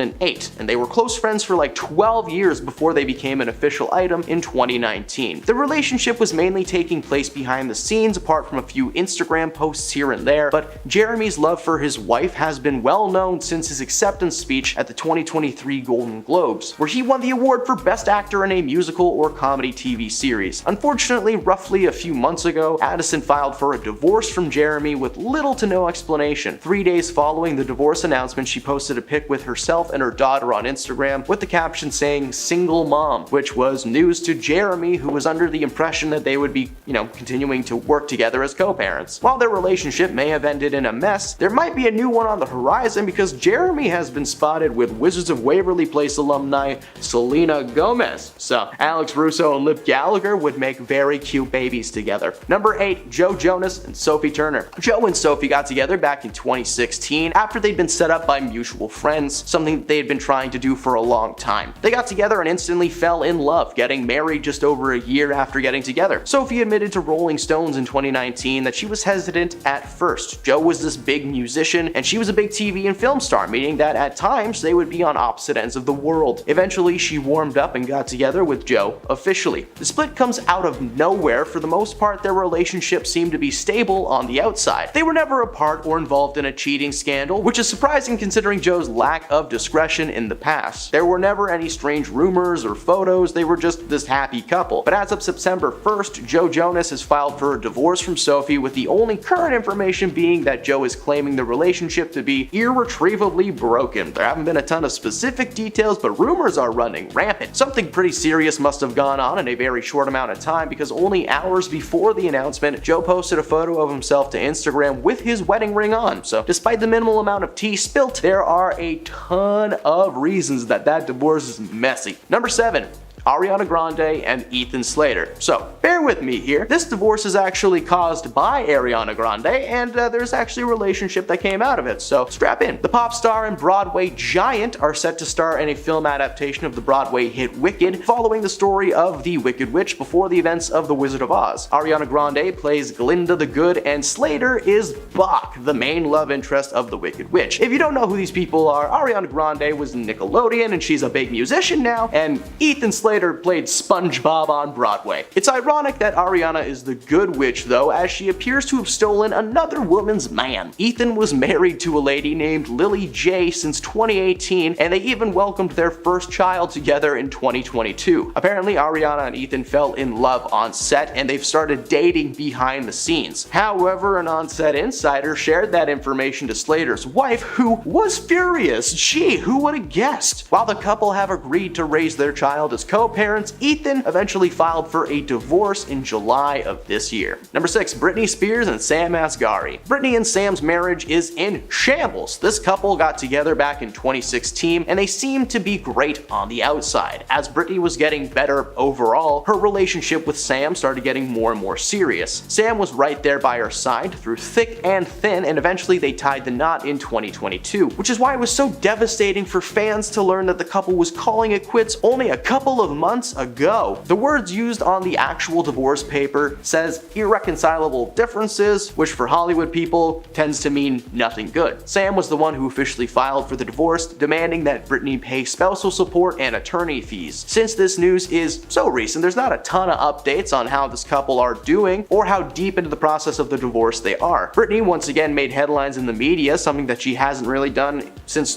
and they were close friends for like 12 years before they became an official item in 2019. The relationship was mainly taking place behind the scenes, apart from a few Instagram posts here and there, but Jeremy's love for his wife has been well known since his acceptance speech at the 2023 Golden Globes, where he won the award for Best Actor in a Musical or Comedy TV Series. Unfortunately, roughly a few months ago, Addison filed for a divorce from Jeremy with little to no explanation. 3 days following the divorce announcement, she posted a pic with herself and her daughter on Instagram with the caption saying "single mom," which was news to Jeremy, who was under the impression that they would be, continuing to work together as co-parents. While their relationship may have ended in a mess, there might be a new one on the horizon because Jeremy has been spotted with Wizards of Waverly Place alumni Selena Gomez. So Alex Russo and Lip Gallagher would make very cute babies together. Number 8. Joe Jonas and Sophie Turner. Joe and Sophie got together back in 2016 after they'd been set up by mutual friends, something they had been trying to do for a long time. They got together and instantly fell in love, getting married just over a year after getting together. Sophie admitted to Rolling Stones in 2019 that she was hesitant at first. Joe was this big musician and she was a big TV and film star, meaning that at times they would be on opposite ends of the world. Eventually she warmed up and got together with Joe officially. The split comes out of nowhere. For the most part, their relationship seemed to be stable on the outside. They were never apart or involved in a cheating scandal, which is surprising considering Joe's lack of discretion in the past. There were never any strange rumors or photos, they were just this happy couple. But as of September 1st, Joe Jonas has filed for a divorce from Sophie, with the only current information being that Joe is claiming the relationship to be irretrievably broken. There haven't been a ton of specific details, but rumors are running rampant. Something pretty serious must have gone on in a very short amount of time, because only hours before the announcement, Joe posted a photo of himself to Instagram with his wedding ring on. So despite the minimal amount of tea spilt, there are a ton of reasons that divorce is messy. Number 7. Ariana Grande and Ethan Slater. So, bear with me here. This divorce is actually caused by Ariana Grande, and there's actually a relationship that came out of it, so strap in. The pop star and Broadway giant are set to star in a film adaptation of the Broadway hit Wicked, following the story of the Wicked Witch before the events of The Wizard of Oz. Ariana Grande plays Glinda the Good, and Slater is Bach, the main love interest of the Wicked Witch. If you don't know who these people are, Ariana Grande was Nickelodeon, and she's a big musician now, and Ethan Slater played SpongeBob on Broadway. It's ironic that Ariana is the good witch though, as she appears to have stolen another woman's man. Ethan was married to a lady named Lily J since 2018, and they even welcomed their first child together in 2022. Apparently Ariana and Ethan fell in love on set, and they've started dating behind the scenes. However, an on-set insider shared that information to Slater's wife, who was furious. Gee, who would have guessed? While the couple have agreed to raise their child as co co-parents, Ethan eventually filed for a divorce in July of this year. Number 6. Britney Spears and Sam Asghari. Britney and Sam's marriage is in shambles. This couple got together back in 2016 and they seemed to be great on the outside. As Britney was getting better overall, her relationship with Sam started getting more and more serious. Sam was right there by her side through thick and thin, and eventually they tied the knot in 2022, which is why it was so devastating for fans to learn that the couple was calling it quits only a couple of months ago. The words used on the actual divorce paper says irreconcilable differences, which for Hollywood people tends to mean nothing good. Sam was the one who officially filed for the divorce, demanding that Britney pay spousal support and attorney fees. Since this news is so recent, there's not a ton of updates on how this couple are doing or how deep into the process of the divorce they are. Britney once again made headlines in the media, something that she hasn't really done since,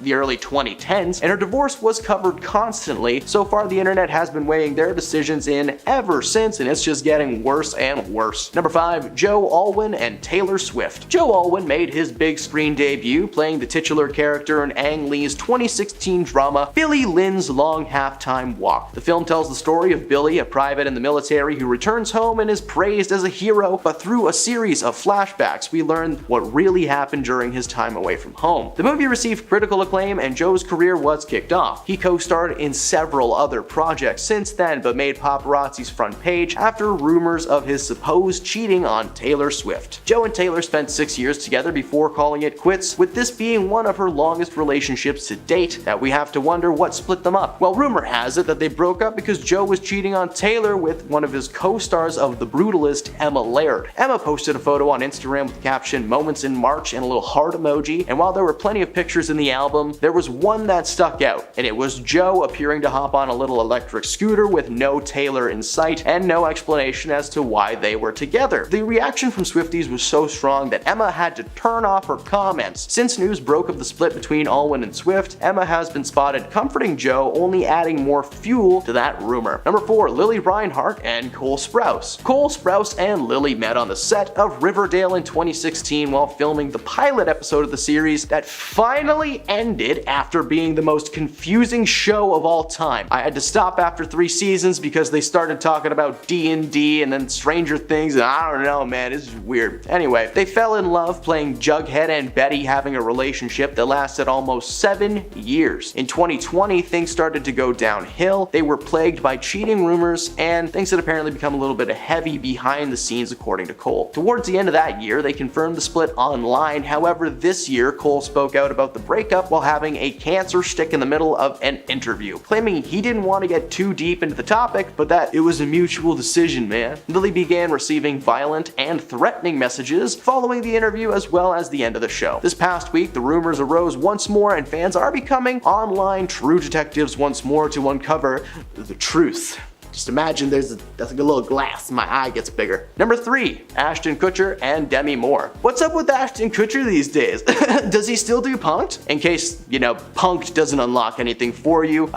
the early 2010s, and her divorce was covered constantly. So far, the internet has been weighing their decisions in ever since, and it's just getting worse and worse. Number 5. Joe Alwyn and Taylor Swift. Joe Alwyn made his big screen debut playing the titular character in Ang Lee's 2016 drama Billy Lynn's Long Halftime Walk. The film tells the story of Billy, a private in the military who returns home and is praised as a hero, but through a series of flashbacks, we learn what really happened during his time away from home. The movie received critical acclaim and Joe's career was kicked off. He co-starred in several other projects since then, but made paparazzi's front page after rumors of his supposed cheating on Taylor Swift. Joe and Taylor spent 6 years together before calling it quits, with this being one of her longest relationships to date, that we have to wonder what split them up. Well, rumor has it that they broke up because Joe was cheating on Taylor with one of his co-stars of The Brutalist, Emma Laird. Emma posted a photo on Instagram with the caption "Moments in March" and a little heart emoji, and while there were plenty of pictures in the album, there was one that stuck out, and it was Joe appearing to hop on a little electric scooter with no Taylor in sight and no explanation as to why they were together. The reaction from Swifties was so strong that Emma had to turn off her comments. Since news broke of the split between Alwyn and Swift, Emma has been spotted comforting Joe, only adding more fuel to that rumor. Number 4. Lily Reinhart and Cole Sprouse. Cole Sprouse and Lily met on the set of Riverdale in 2016 while filming the pilot episode of the series that finally ended after being the most confusing show of all time. I had to stop after 3 seasons because they started talking about D&D and then Stranger Things, and I don't know, man, it's weird. Anyway, they fell in love playing Jughead and Betty, having a relationship that lasted almost 7 years. In 2020, things started to go downhill. They were plagued by cheating rumors and things had apparently become a little bit heavy behind the scenes, according to Cole. Towards the end of that year, they confirmed the split online. However, this year, Cole spoke out about the breakup while having a cancer stick in the middle of an interview, claiming he didn't want to get too deep into the topic, but that it was a mutual decision, man. Lily began receiving violent and threatening messages following the interview as well as the end of the show. This past week, the rumors arose once more and fans are becoming online true detectives once more to uncover the truth. Just imagine that's like a little glass, my eye gets bigger. Number 3, Ashton Kutcher and Demi Moore. What's up with Ashton Kutcher these days? Does he still do Punk'd? In case, Punk'd doesn't unlock anything for you,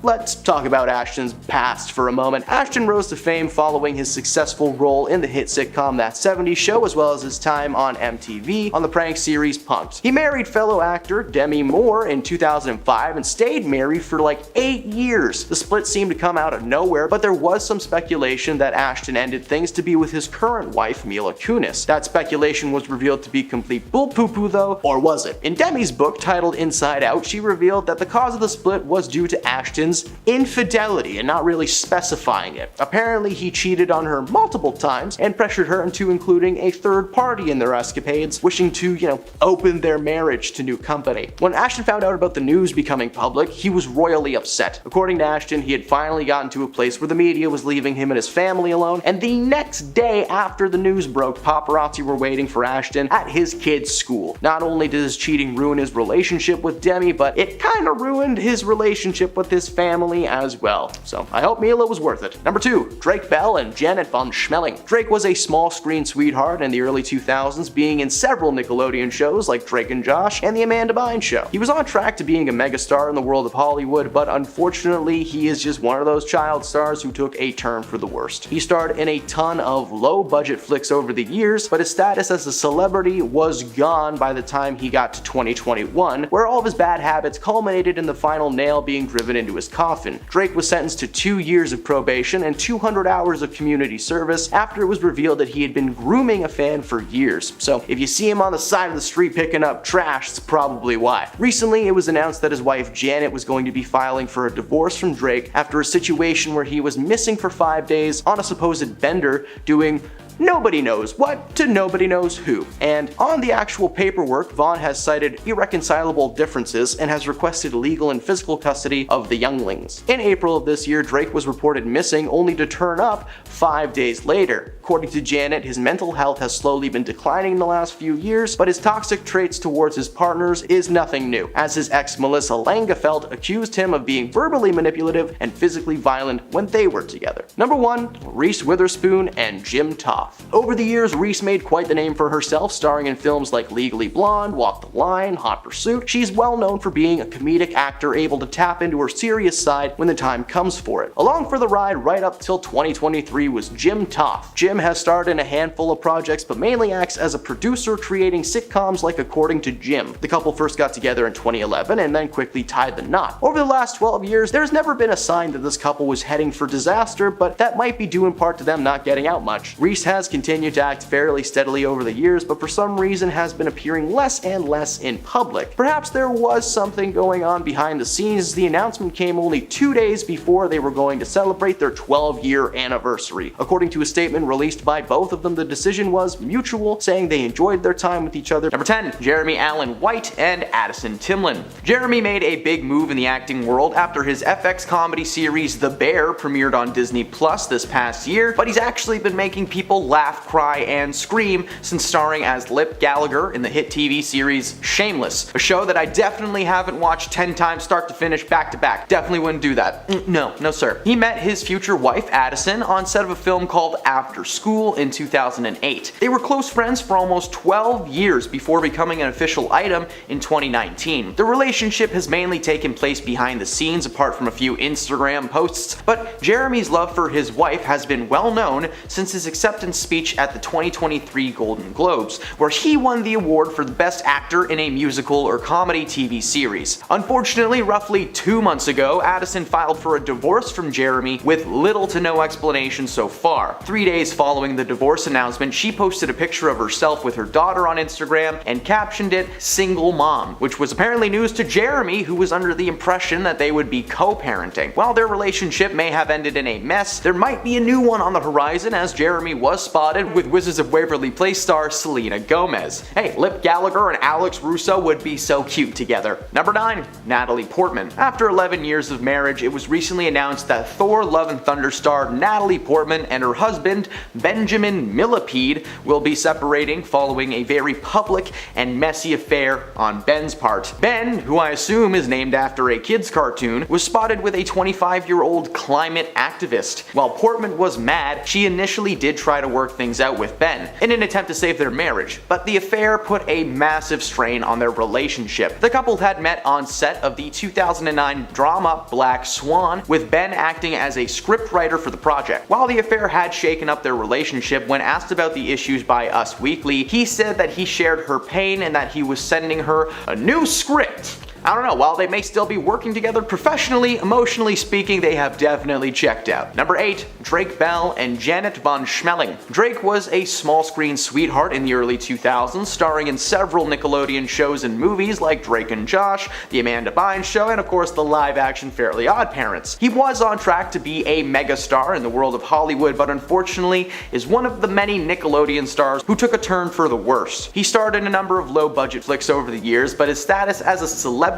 let's talk about Ashton's past for a moment. Ashton rose to fame following his successful role in the hit sitcom That 70s Show, as well as his time on MTV on the prank series Punk'd. He married fellow actor Demi Moore in 2005 and stayed married for like 8 years. The split seemed to come out of nowhere, but there was some speculation that Ashton ended things to be with his current wife, Mila Kunis. That speculation was revealed to be complete bull poo-poo though, or was it? In Demi's book titled Inside Out, she revealed that the cause of the split was due to Ashton's infidelity and not really specifying it. Apparently, he cheated on her multiple times and pressured her into including a third party in their escapades, wishing to, open their marriage to new company. When Ashton found out about the news becoming public, he was royally upset. According to Ashton, he had finally gotten to a place where the media was leaving him and his family alone, and the next day after the news broke, paparazzi were waiting for Ashton at his kid's school. Not only did his cheating ruin his relationship with Demi, but it kinda ruined his relationship with his family as well. So I hope Mila was worth it. Number 2, Drake Bell and Janet von Schmeling. Drake was a small screen sweetheart in the early 2000s, being in several Nickelodeon shows like Drake and Josh and The Amanda Bynes Show. He was on track to being a megastar in the world of Hollywood, but unfortunately he is just one of those child stars who took a turn for the worst. He starred in a ton of low-budget flicks over the years, but his status as a celebrity was gone by the time he got to 2021, where all of his bad habits culminated in the final nail being driven into his coffin. Drake was sentenced to 2 years of probation and 200 hours of community service after it was revealed that he had been grooming a fan for years. So if you see him on the side of the street picking up trash, it's probably why. Recently, it was announced that his wife Janet was going to be filing for a divorce from Drake after a situation where he was missing for 5 days on a supposed bender doing nobody knows what to nobody knows who. And on the actual paperwork, Vaughn has cited irreconcilable differences and has requested legal and physical custody of the younglings. In April of this year, Drake was reported missing only to turn up 5 days later. According to Janet, his mental health has slowly been declining in the last few years, but his toxic traits towards his partners is nothing new, as his ex Melissa Langefeld accused him of being verbally manipulative and physically violent when they were together. Number 1, Reese Witherspoon and Jim Toth. Over the years, Reese made quite the name for herself, starring in films like Legally Blonde, Walk the Line, Hot Pursuit. She's well known for being a comedic actor able to tap into her serious side when the time comes for it. Along for the ride right up till 2023 was Jim Toth. Jim has starred in a handful of projects, but mainly acts as a producer creating sitcoms like According to Jim. The couple first got together in 2011 and then quickly tied the knot. Over the last 12 years, there's never been a sign that this couple was heading for disaster, but that might be due in part to them not getting out much. Reese has continued to act fairly steadily over the years, but for some reason has been appearing less and less in public. Perhaps there was something going on behind the scenes, as the announcement came only 2 days before they were going to celebrate their 12-year anniversary. According to a statement released by both of them, the decision was mutual, saying they enjoyed their time with each other. Number 10, Jeremy Allen White and Addison Timlin. Jeremy made a big move in the acting world after his FX comedy series The Bear premiered on Disney Plus this past year, but he's actually been making people laugh, cry, and scream since starring as Lip Gallagher in the hit TV series Shameless, a show that I definitely haven't watched 10 times start to finish back to back. Definitely wouldn't do that. No sir. He met his future wife Addison on set of a film called After School in 2008. They were close friends for almost 12 years before becoming an official item in 2019. The relationship has mainly taken place behind the scenes apart from a few Instagram posts, but Jeremy's love for his wife has been well known since his acceptance speech at the 2023 Golden Globes, where he won the award for the Best Actor in a Musical or Comedy TV Series. Unfortunately, roughly 2 months ago, Addison filed for a divorce from Jeremy with little to no explanation so far. 3 days following the divorce announcement, she posted a picture of herself with her daughter on Instagram and captioned it "Single Mom," which was apparently news to Jeremy, who was under the impression that they would be co-parenting. While their relationship may have ended in a mess, there might be a new one on the horizon, as Jeremy was spotted with Wizards of Waverly Place star Selena Gomez. Hey, Lip Gallagher and Alex Russo would be so cute together. Number 9, Natalie Portman. After 11 years of marriage, it was recently announced that Thor: Love and Thunder star Natalie Portman and her husband, Benjamin Millepied, will be separating following a very public and messy affair on Ben's part. Ben, who I assume is named after a kid's cartoon, was spotted with a 25-year-old climate activist. While Portman was mad, she initially did try to work things out with Ben in an attempt to save their marriage, but the affair put a massive strain on their relationship. The couple had met on set of the 2009 drama Black Swan, with Ben acting as a scriptwriter for the project. While the affair had shaken up their relationship, when asked about the issues by Us Weekly, he said that he shared her pain and that he was sending her a new script. I don't know, while they may still be working together professionally, emotionally speaking, they have definitely checked out. Number 8, Drake Bell and Janet von Schmeling. Drake was a small screen sweetheart in the early 2000s, starring in several Nickelodeon shows and movies like Drake and Josh, The Amanda Bynes Show, and of course the live-action Fairly Odd Parents. He was on track to be a megastar in the world of Hollywood, but unfortunately is one of the many Nickelodeon stars who took a turn for the worse. He starred in a number of low-budget flicks over the years, but his status as a celebrity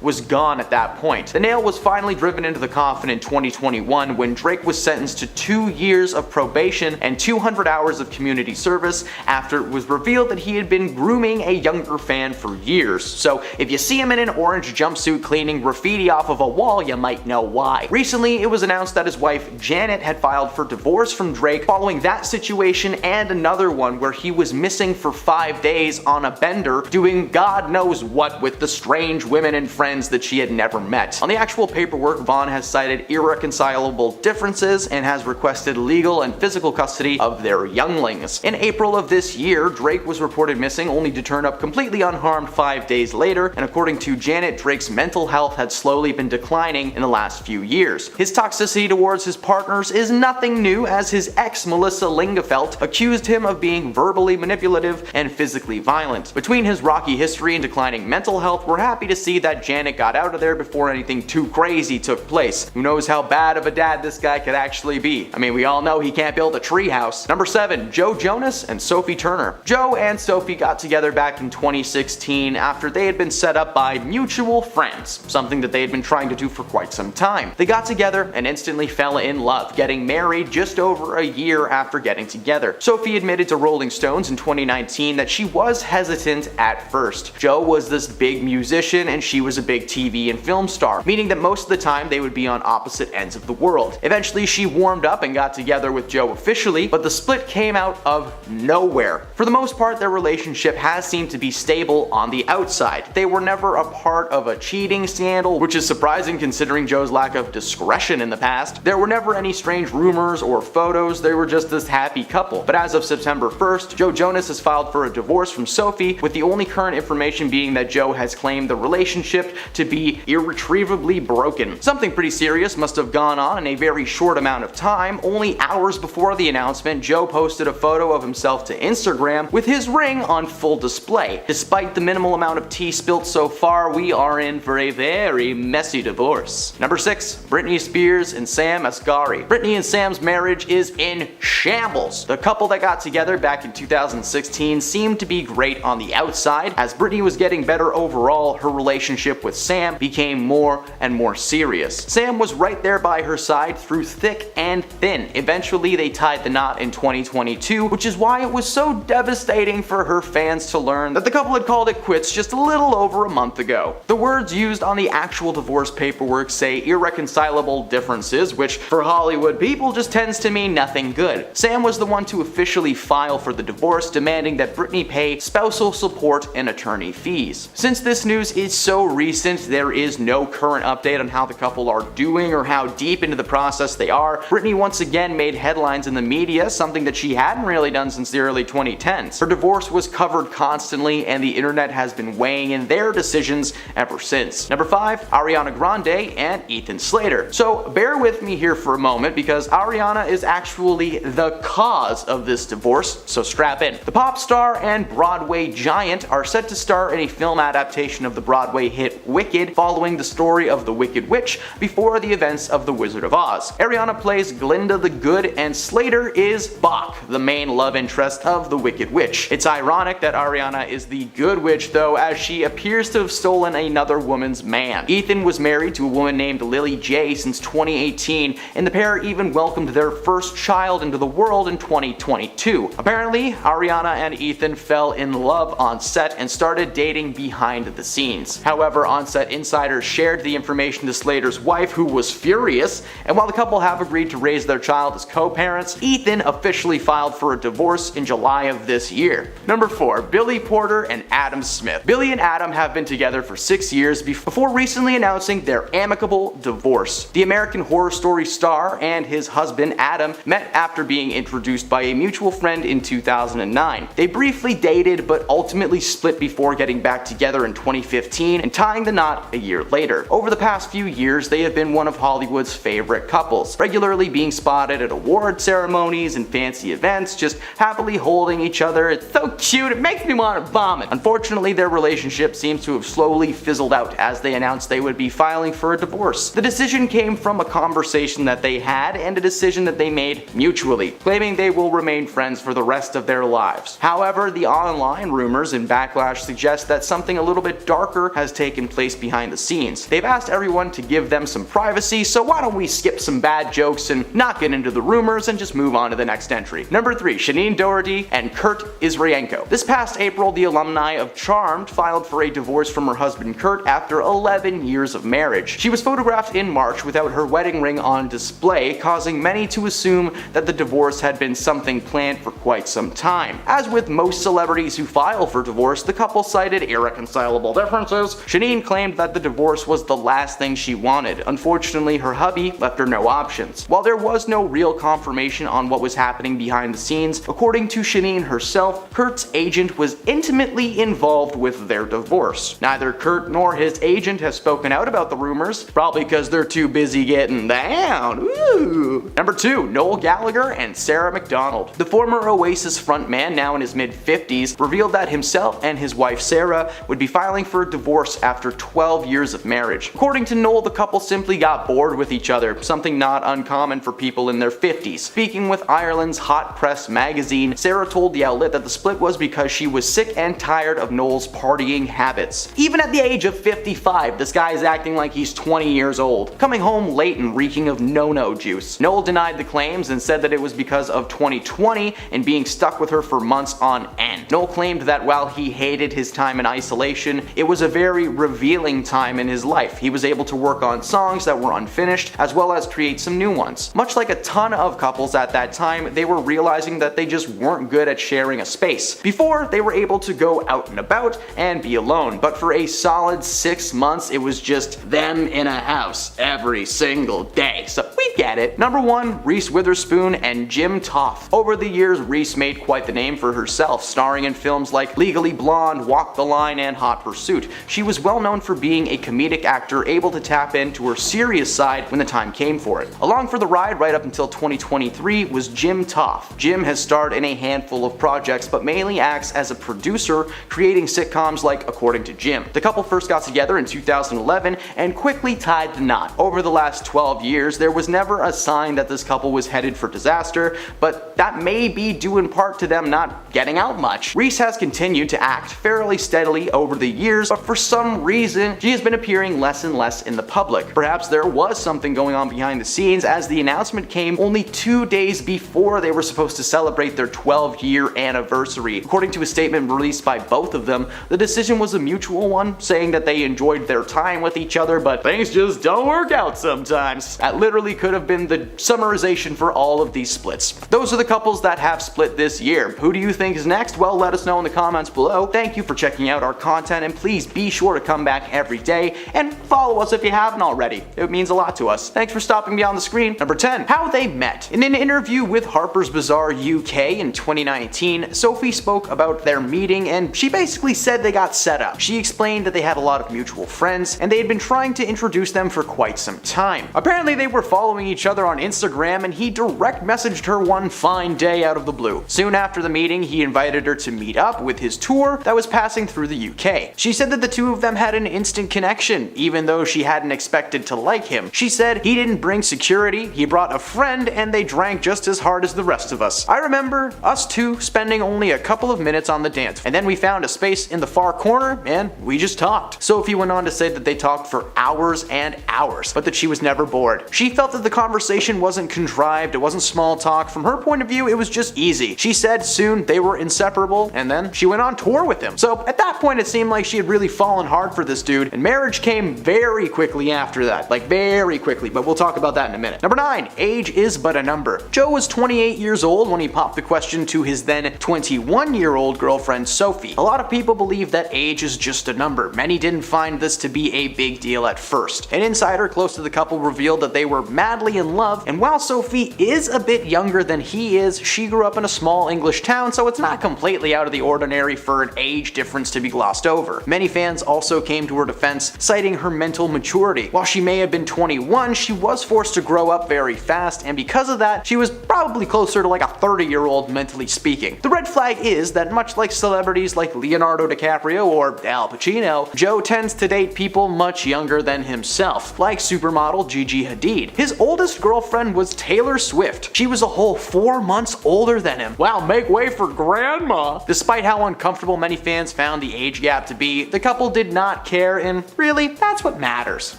was gone at that point. The nail was finally driven into the coffin in 2021 when Drake was sentenced to 2 years of probation and 200 hours of community service after it was revealed that he had been grooming a younger fan for years. So if you see him in an orange jumpsuit cleaning graffiti off of a wall, you might know why. Recently, it was announced that his wife Janet had filed for divorce from Drake following that situation and another one where he was missing for 5 days on a bender doing God knows what with the strange women women and friends that she had never met. On the actual paperwork, Vaughn has cited irreconcilable differences and has requested legal and physical custody of their younglings. In April of this year, Drake was reported missing only to turn up completely unharmed 5 days later, and according to Janet, Drake's mental health had slowly been declining in the last few years. His toxicity towards his partners is nothing new, as his ex Melissa Lingefelt accused him of being verbally manipulative and physically violent. Between his rocky history and declining mental health, we're happy to see that Janet got out of there before anything too crazy took place. Who knows how bad of a dad this guy could actually be. I mean, we all know he can't build a treehouse. Number 7. Joe Jonas and Sophie Turner. Joe and Sophie got together back in 2016 after they had been set up by mutual friends, something that they had been trying to do for quite some time. They got together and instantly fell in love, getting married just over a year after getting together. Sophie admitted to Rolling Stones in 2019 that she was hesitant at first. Joe was this big musician and she was a big TV and film star, meaning that most of the time they would be on opposite ends of the world. Eventually she warmed up and got together with Joe officially, but the split came out of nowhere. For the most part, their relationship has seemed to be stable on the outside. They were never a part of a cheating scandal, which is surprising considering Joe's lack of discretion in the past. There were never any strange rumors or photos, they were just this happy couple. But as of September 1st, Joe Jonas has filed for a divorce from Sophie, with the only current information being that Joe has claimed the relationship to be irretrievably broken. Something pretty serious must have gone on in a very short amount of time. Only hours before the announcement, Joe posted a photo of himself to Instagram with his ring on full display. Despite the minimal amount of tea spilt so far, we are in for a very messy divorce. Number 6. Britney Spears and Sam Asghari. Britney and Sam's marriage is in shambles. The couple that got together back in 2016 seemed to be great on the outside. As Britney was getting better overall, her relationship with Sam became more and more serious. Sam was right there by her side through thick and thin. Eventually they tied the knot in 2022, which is why it was so devastating for her fans to learn that the couple had called it quits just a little over a month ago. The words used on the actual divorce paperwork say irreconcilable differences, which for Hollywood people just tends to mean nothing good. Sam was the one to officially file for the divorce, demanding that Britney pay spousal support and attorney fees. Since this news is so recent, there is no current update on how the couple are doing or how deep into the process they are. Britney once again made headlines in the media, something that she hadn't really done since the early 2010s. Her divorce was covered constantly and the internet has been weighing in their decisions ever since. Number 5. Ariana Grande and Ethan Slater. So bear with me here for a moment because Ariana is actually the cause of this divorce, so strap in. The pop star and Broadway giant are set to star in a film adaptation of the Broadway hit Wicked, following the story of the Wicked Witch before the events of The Wizard of Oz. Ariana plays Glinda the Good and Slater is Bach, the main love interest of the Wicked Witch. It's ironic that Ariana is the good witch though, as she appears to have stolen another woman's man. Ethan was married to a woman named Lily J since 2018, and the pair even welcomed their first child into the world in 2022. Apparently, Ariana and Ethan fell in love on set and started dating behind the scenes. However, on-set insiders shared the information to Slater's wife, who was furious, and while the couple have agreed to raise their child as co-parents, Ethan officially filed for a divorce in July of this year. Number 4. Billy Porter and Adam Smith. Billy and Adam have been together for 6 years before recently announcing their amicable divorce. The American Horror Story star and his husband Adam met after being introduced by a mutual friend in 2009. They briefly dated but ultimately split before getting back together in 2015 and tying the knot a year later. Over the past few years, they have been one of Hollywood's favorite couples, regularly being spotted at award ceremonies and fancy events, just happily holding each other. It's so cute, it makes me want to vomit. Unfortunately, their relationship seems to have slowly fizzled out as they announced they would be filing for a divorce. The decision came from a conversation that they had and a decision that they made mutually, claiming they will remain friends for the rest of their lives. However, the online rumors and backlash suggest that something a little bit darker has taken place behind the scenes. They've asked everyone to give them some privacy, so why don't we skip some bad jokes and not get into the rumors and just move on to the next entry. Number 3. Shanine Doherty and Kurt Israenko. This past April, the alumni of Charmed filed for a divorce from her husband Kurt after 11 years of marriage. She was photographed in March without her wedding ring on display, causing many to assume that the divorce had been something planned for quite some time. As with most celebrities who file for divorce, the couple cited irreconcilable differences lose. Shanine claimed that the divorce was the last thing she wanted. Unfortunately, her hubby left her no options. While there was no real confirmation on what was happening behind the scenes, according to Shanine herself, Kurt's agent was intimately involved with their divorce. Neither Kurt nor his agent has spoken out about the rumors, probably because they're too busy getting down. Ooh. Number 2, Noel Gallagher and Sarah McDonald. The former Oasis frontman, now in his mid-50s, revealed that himself and his wife Sarah would be filing for a divorce after 12 years of marriage. According to Noel, the couple simply got bored with each other, something not uncommon for people in their 50s. Speaking with Ireland's Hot Press magazine, Sarah told the outlet that the split was because she was sick and tired of Noel's partying habits. Even at the age of 55, this guy is acting like he's 20 years old, coming home late and reeking of no-no juice. Noel denied the claims and said that it was because of 2020 and being stuck with her for months on end. Noel claimed that while he hated his time in isolation, it was a very revealing time in his life. He was able to work on songs that were unfinished, as well as create some new ones. Much like a ton of couples at that time, they were realizing that they just weren't good at sharing a space. Before, they were able to go out and about and be alone, but for a solid 6 months, it was just them in a house every single day. So we get it. Number 1, Reese Witherspoon and Jim Toth. Over the years, Reese made quite the name for herself, starring in films like Legally Blonde, Walk the Line, and Hot Pursuit. She was well known for being a comedic actor able to tap into her serious side when the time came for it. Along for the ride right up until 2023 was Jim Toth. Jim has starred in a handful of projects, but mainly acts as a producer, creating sitcoms like According to Jim. The couple first got together in 2011 and quickly tied the knot. Over the last 12 years, there was never a sign that this couple was headed for disaster, but that may be due in part to them not getting out much. Reese has continued to act fairly steadily over the years, but for some reason, she has been appearing less and less in the public. Perhaps there was something going on behind the scenes, as the announcement came only 2 days before they were supposed to celebrate their 12-year anniversary. According to a statement released by both of them, the decision was a mutual one, saying that they enjoyed their time with each other, but things just don't work out sometimes. That literally could have been the summarization for all of these splits. Those are the couples that have split this year. Who do you think is next? Well, let us know in the comments below. Thank you for checking out our content, and please be sure to come back every day and follow us if you haven't already. It means a lot to us. Thanks for stopping beyond the screen. Number 10, how they met. In an interview with Harper's Bazaar UK in 2019, Sophie spoke about their meeting, and she basically said they got set up. She explained that they had a lot of mutual friends, and they had been trying to introduce them for quite some time. Apparently they were following each other on Instagram, and he direct messaged her one fine day out of the blue. Soon after the meeting, he invited her to meet up with his tour that was passing through the UK. She said that the two of them had an instant connection, even though she hadn't expected to like him. She said he didn't bring security, he brought a friend, and they drank just as hard as the rest of us. I remember us two spending only a couple of minutes on the dance, and then we found a space in the far corner and we just talked. Sophie went on to say that they talked for hours and hours, but that she was never bored. She felt that the conversation wasn't contrived, it wasn't small talk. From her point of view, it was just easy. She said soon they were inseparable, and then she went on tour with him. So at that point, it seemed like she had really fallen hard for this dude, and marriage came very quickly after that. Like very quickly, but we'll talk about that in a minute. Number 9, age is but a number. Joe was 28 years old when he popped the question to his then 21-year-old girlfriend Sophie. A lot of people believe that age is just a number. Many didn't find this to be a big deal at first. An insider close to the couple revealed that they were madly in love, and while Sophie is a bit younger than he is, she grew up in a small English town, so it's not completely out of the ordinary for an age difference to be glossed over. Many fans also came to her defense, citing her mental maturity. While she may have been 21, she was forced to grow up very fast, and because of that, she was probably closer to like a 30-year-old mentally speaking. The red flag is that much like celebrities like Leonardo DiCaprio or Al Pacino, Joe tends to date people much younger than himself, like supermodel Gigi Hadid. His oldest girlfriend was Taylor Swift. She was a whole 4 months older than him. Wow, make way for grandma! Despite how uncomfortable many fans found the age gap to be, the couple did not care, and really, that's what matters.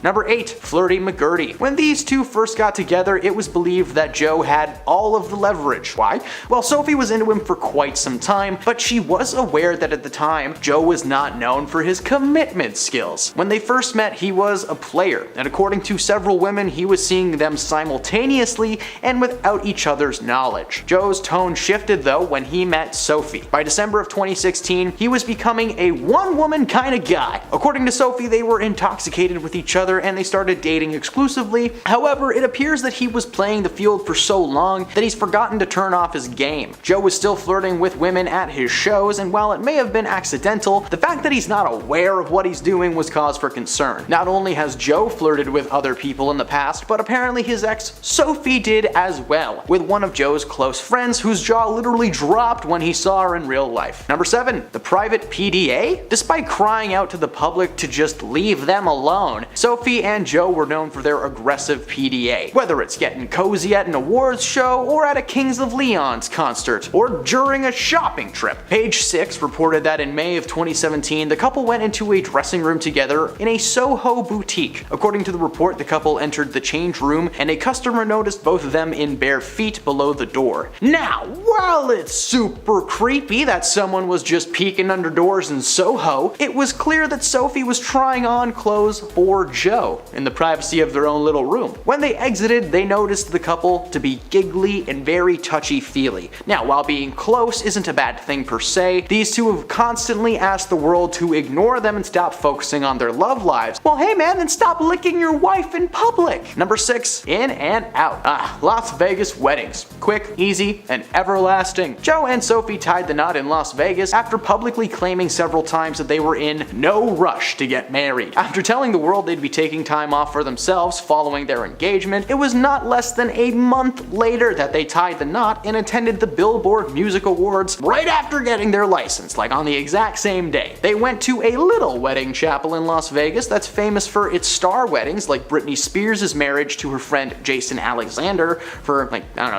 Number 8, Flirty McGurty. When these two first got together, it was believed that Joe had all of the leverage. Why? Well, Sophie was into him for quite some time, but she was aware that at the time, Joe was not known for his commitment skills. When they first met, he was a player, and according to several women, he was seeing them simultaneously and without each other's knowledge. Joe's tone shifted though when he met Sophie. By December of 2016, he was becoming a one-woman kind of guy. According to Sophie, they were intoxicated with each other and they started dating exclusively. However, it appears that he was playing the field for so long that he's forgotten to turn off his game. Joe was still flirting with women at his shows, and while it may have been accidental, the fact that he's not aware of what he's doing was cause for concern. Not only has Joe flirted with other people in the past, but apparently his ex Sophie did as well, with one of Joe's close friends whose jaw literally dropped when he saw her in real life. Number 7. The private PDA? Despite crying out to the public to just leave them alone, Sophie and Joe were known for their aggressive PDA. Whether it's getting cozy at an awards show, or at a Kings of Leon's concert, or during a shopping trip. Page 6 reported that in May of 2017, the couple went into a dressing room together in a Soho boutique. According to the report, the couple entered the change room and a customer noticed both of them in bare feet below the door. Now, while it's super creepy that someone was just peeking under doors in Soho, it was clear that Sophie was trying on clothes for Joe in the privacy of their own little room. When they exited, they noticed the couple to be giggly and very touchy-feely. Now, while being close isn't a bad thing per se, these two have constantly asked the world to ignore them and stop focusing on their love lives. Well, hey man, then stop licking your wife in public. Number 6. In and out. Las Vegas weddings. Quick, easy, and everlasting. Joe and Sophie tied the knot in Las Vegas after publicly claiming several times that they were in no rush to get married. After telling the world they'd be taking time off for themselves following their engagement, it was not less than a month later that they tied the knot and attended the Billboard Music Awards right after getting their license, like on the exact same day. They went to a little wedding chapel in Las Vegas that's famous for its star weddings, like Britney Spears' marriage to her friend Jason Alexander for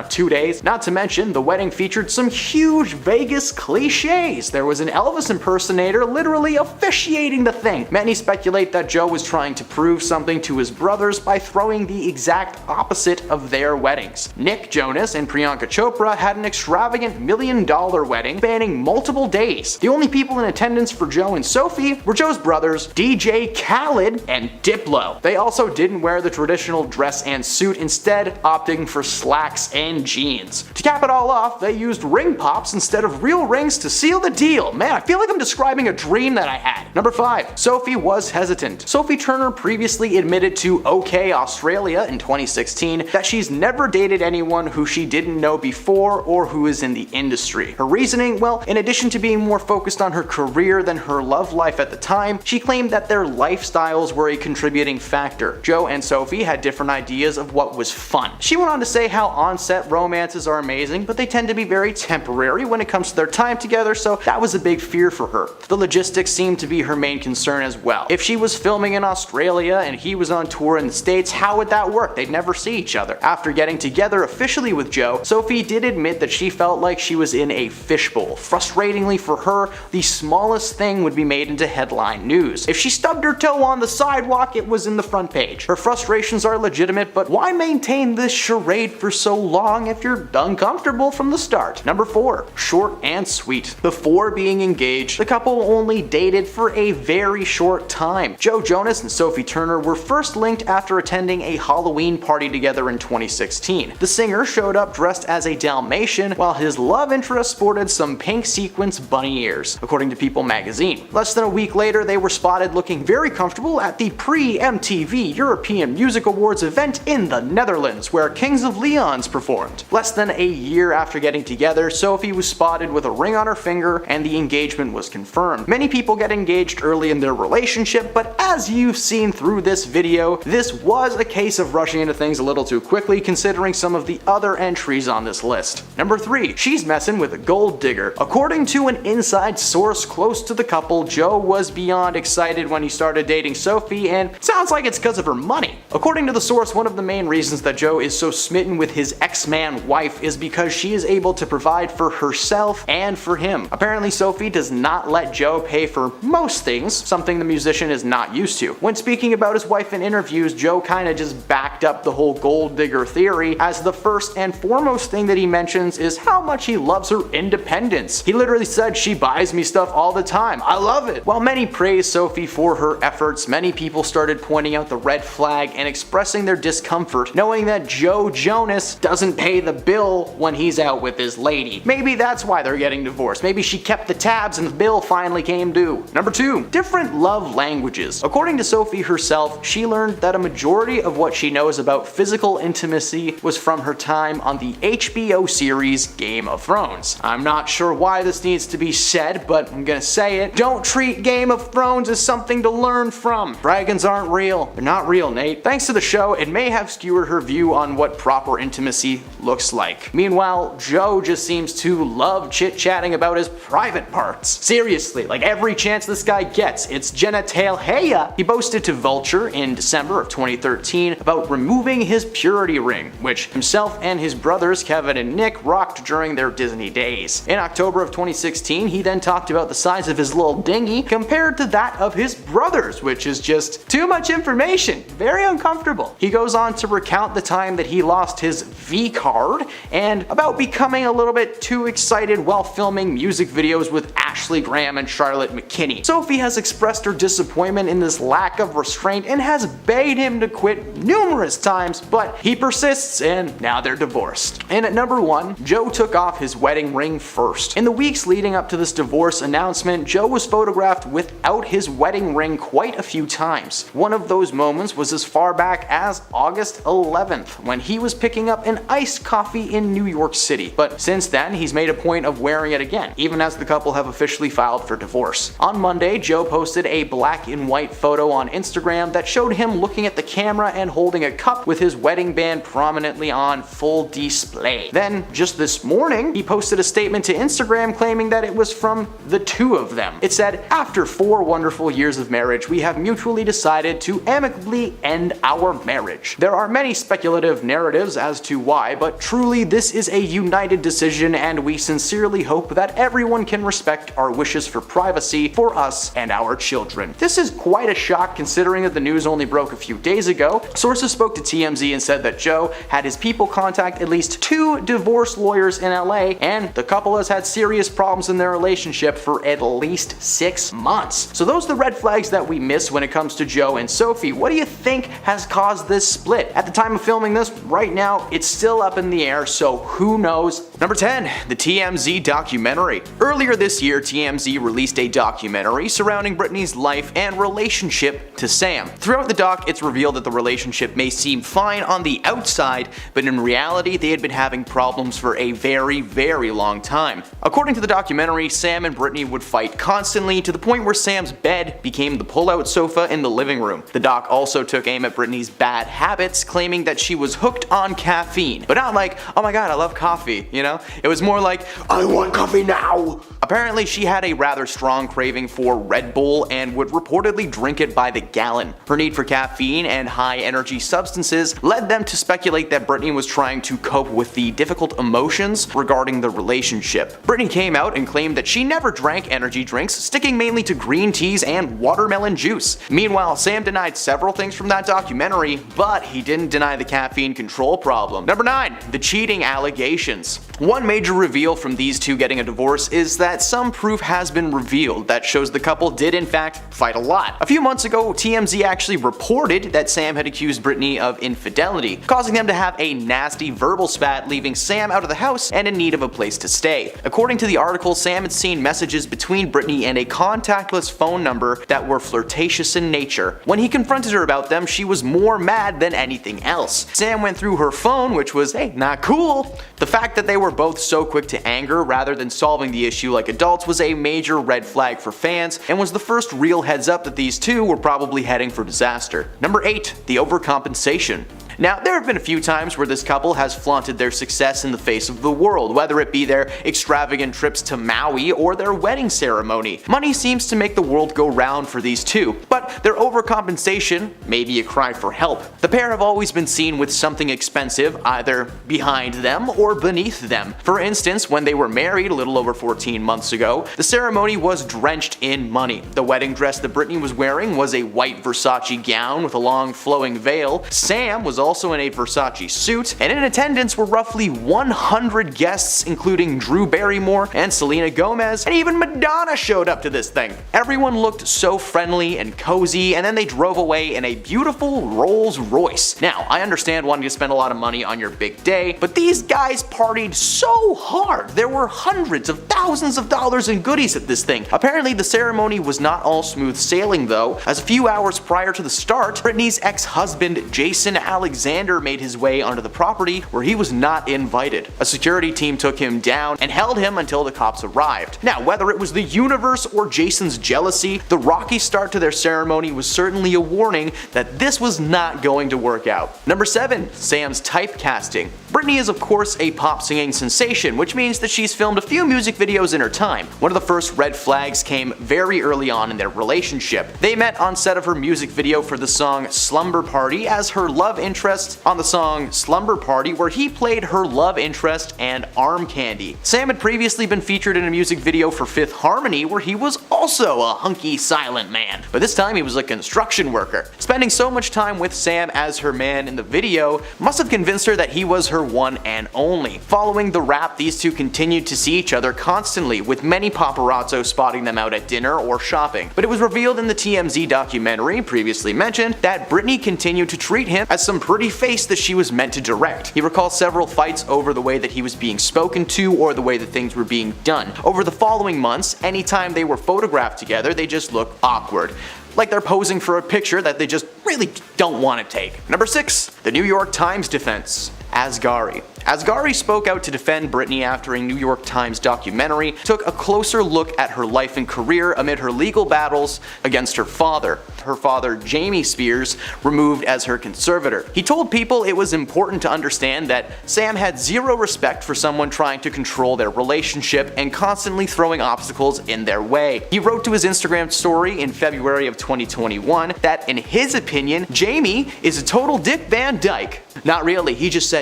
2 days. Not to mention, the wedding featured some huge Vegas cliches. There was an Elvis impersonator literally officiating the thing. Many speculate that Joe was trying to prove something to his brothers by throwing the exact opposite of their weddings. Nick Jonas and Priyanka Chopra had an extravagant $1 million wedding spanning multiple days. The only people in attendance for Joe and Sophie were Joe's brothers, DJ Khaled and Diplo. They also didn't wear the traditional dress and suit, instead opting for slacks and jeans. To cap it all off, they used ring pops instead of real rings to seal the deal. Man, I feel like I'm describing a dream that I had. Number 5. Sophie was hesitant. Sophie Turner previously admitted to OK Australia in 2016 that she's never dated anyone who she didn't know before or who is in the industry. Her reasoning, well, in addition to being more focused on her career than her love life at the time, she claimed that their lifestyles were a contributing factor. Joe and Sophie had different ideas of what was fun. She went on to say how on-set romances are amazing, but they tend to be very temporary when it comes to their time together, so that was a big fear for her. The logistics seemed to be her main concern as well. If she was filming in Australia and he was on tour in the States, how would that work? They'd never see each other. After getting together officially with Joe, Sophie did admit that she felt like she was in a fishbowl. Frustratingly for her, the smallest thing would be made into headline news. If she stubbed her toe on the sidewalk, it was in the front page. Her frustrations are legitimate, but why maintain this charade for so long if you're uncomfortable from the start? Number 4. Short and sweet. Before being engaged, the couple only dated for a very short time. Joe Jonas and Sophie Turner were first linked after attending a Halloween party together in 2016. The singer showed up dressed as a Dalmatian, while his love interest sported some pink sequins bunny ears, according to People magazine. Less than a week later, they were spotted looking very comfortable at the pre-MTV European Music Awards event in the Netherlands, where Kings of Leon's performed. Less than a year after getting together, Sophie was spotted with a ring on her finger, and the engagement was confirmed. Many people get engaged early in their relationship, but as you've seen through this video, this was a case of rushing into things a little too quickly considering some of the other entries on this list. Number 3. She's messing with a gold digger. According to an inside source close to the couple, Joe was beyond excited when he started dating Sophie, and it sounds like it's because of her money. According to the source, one of the main reasons that Joe is so smitten with his ex-man wife is because she is able to provide for herself and for him. Apparently, Sophie does not let Joe pay for most things, something the musician is not used to. When speaking about his wife in interviews, Joe kinda just backed up the whole gold digger theory, as the first and foremost thing that he mentions is how much he loves her independence. He literally said, "She buys me stuff all the time. I love it." While many praise Sophie for her efforts, many people started pointing out the red flag and expressing their discomfort discomfort knowing that Joe Jonas doesn't pay the bill when he's out with his lady. Maybe that's why they're getting divorced. Maybe she kept the tabs and the bill finally came due. Number 2, different love languages. According to Sophie herself, she learned that a majority of what she knows about physical intimacy was from her time on the HBO series Game of Thrones. I'm not sure why this needs to be said, but I'm gonna say it. Don't treat Game of Thrones as something to learn from. Dragons aren't real. They're not real, Nate. Thanks to the show, it may have skewered her view on what proper intimacy looks like. Meanwhile, Joe just seems to love chit-chatting about his private parts. Seriously, like every chance this guy gets, it's genitalia. He boasted to Vulture in December of 2013 about removing his purity ring, which himself and his brothers Kevin and Nick rocked during their Disney days. In October of 2016, he then talked about the size of his little dinghy compared to that of his brothers, which is just too much information. Very uncomfortable. He goes on to recount the time that he lost his V card and about becoming a little bit too excited while filming music videos with Ashley Graham and Charlotte McKinney. Sophie has expressed her disappointment in this lack of restraint and has begged him to quit numerous times, but he persists and now they're divorced. And at number 1, Joe took off his wedding ring first. In the weeks leading up to this divorce announcement, Joe was photographed without his wedding ring quite a few times. One of those moments was as far back as August 11th, when he was picking up an iced coffee in New York City. But since then, he's made a point of wearing it again, even as the couple have officially filed for divorce. On Monday, Joe posted a black and white photo on Instagram that showed him looking at the camera and holding a cup with his wedding band prominently on full display. Then, just this morning, he posted a statement to Instagram claiming that it was from the two of them. It said, "After 4 wonderful years of marriage, we have mutually decided to amicably end our marriage. There are many speculative narratives as to why, but truly this is a united decision and we sincerely hope that everyone can respect our wishes for privacy for us and our children." This is quite a shock considering that the news only broke a few days ago. Sources spoke to TMZ and said that Joe had his people contact at least 2 divorce lawyers in LA, and the couple has had serious problems in their relationship for at least 6 months. So those are the red flags that we miss when it comes to Joe and Sophie. What do you think has caused this split? At the time of filming this, right now, it's still up in the air, so who knows? Number 10, the TMZ documentary. Earlier this year, TMZ released a documentary surrounding Britney's life and relationship to Sam. Throughout the doc, it's revealed that the relationship may seem fine on the outside, but in reality, they had been having problems for a very, very long time. According to the documentary, Sam and Britney would fight constantly to the point where Sam's bed became the pull-out sofa in the living room. The doc also took aim at Britney's bad habits, claiming that she was hooked on caffeine. But not like, oh my god, I love coffee, you know? It was more like, I want coffee now! Apparently, she had a rather strong craving for Red Bull and would reportedly drink it by the gallon. Her need for caffeine and high-energy substances led them to speculate that Britney was trying to cope with the difficult emotions regarding the relationship. Britney came out and claimed that she never drank energy drinks, sticking mainly to green teas and watermelon juice. Meanwhile, Sam denied several things from that documentary, but he didn't deny the caffeine control problem. Number 9, the cheating allegations. One major reveal from these two getting a divorce is that some proof has been revealed that shows the couple did in fact fight a lot. A few months ago, TMZ actually reported that Sam had accused Britney of infidelity, causing them to have a nasty verbal spat, leaving Sam out of the house and in need of a place to stay. According to the article, Sam had seen messages between Britney and a contactless phone number that were flirtatious in nature. When he confronted her about them, she was more mad than anything else. Sam went through her phone, which was, hey, not cool. The fact that they were both so quick to anger rather than solving the issue like adults was a major red flag for fans and was the first real heads up that these two were probably heading for disaster. Number 8, the overcompensation. Now, there have been a few times where this couple has flaunted their success in the face of the world, whether it be their extravagant trips to Maui or their wedding ceremony. Money seems to make the world go round for these two, but their overcompensation may be a cry for help. The pair have always been seen with something expensive either behind them or beneath them. For instance, when they were married a little over 14 months ago, the ceremony was drenched in money. The wedding dress that Britney was wearing was a white Versace gown with a long flowing veil. Sam was also in a Versace suit, and in attendance were roughly 100 guests including Drew Barrymore and Selena Gomez, and even Madonna showed up to this thing. Everyone looked so friendly and cozy, and then they drove away in a beautiful Rolls Royce. Now, I understand wanting to spend a lot of money on your big day, but these guys partied so hard. There were hundreds of thousands of dollars in goodies at this thing. Apparently the ceremony was not all smooth sailing though, as a few hours prior to the start, Britney's ex-husband Jason Alexander made his way onto the property where he was not invited. A security team took him down and held him until the cops arrived. Now, whether it was the universe or Jason's jealousy, the rocky start to their ceremony was certainly a warning that this was not going to work out. Number 7. Sam's typecasting. Britney is of course a pop singing sensation, which means that she's filmed a few music videos in her time. One of the first red flags came very early on in their relationship. They met on set of her music video for the song Slumber Party as her love interest on the song Slumber Party, where he played her love interest and arm candy. Sam had previously been featured in a music video for Fifth Harmony where he was also a hunky silent man, but this time he was a construction worker. Spending so much time with Sam as her man in the video must have convinced her that he was her one and only. Following the rap, these two continued to see each other constantly, with many paparazzo spotting them out at dinner or shopping. But it was revealed in the TMZ documentary previously mentioned that Britney continued to treat him as some pretty face that she was meant to direct. He recalls several fights over the way that he was being spoken to or the way that things were being done. Over the following months, anytime they were photographed together, they just looked awkward. Like they're posing for a picture that they just really don't want to take. Number 6. The New York Times defense. Asghari. Asghari spoke out to defend Britney after a New York Times documentary took a closer look at her life and career amid her legal battles against her father. Her father, Jamie Spears, removed as her conservator. He told people it was important to understand that Sam had zero respect for someone trying to control their relationship and constantly throwing obstacles in their way. He wrote to his Instagram story in February of 2021 that in his opinion, Jamie is a total Dick Van Dyke. Not really, he just said.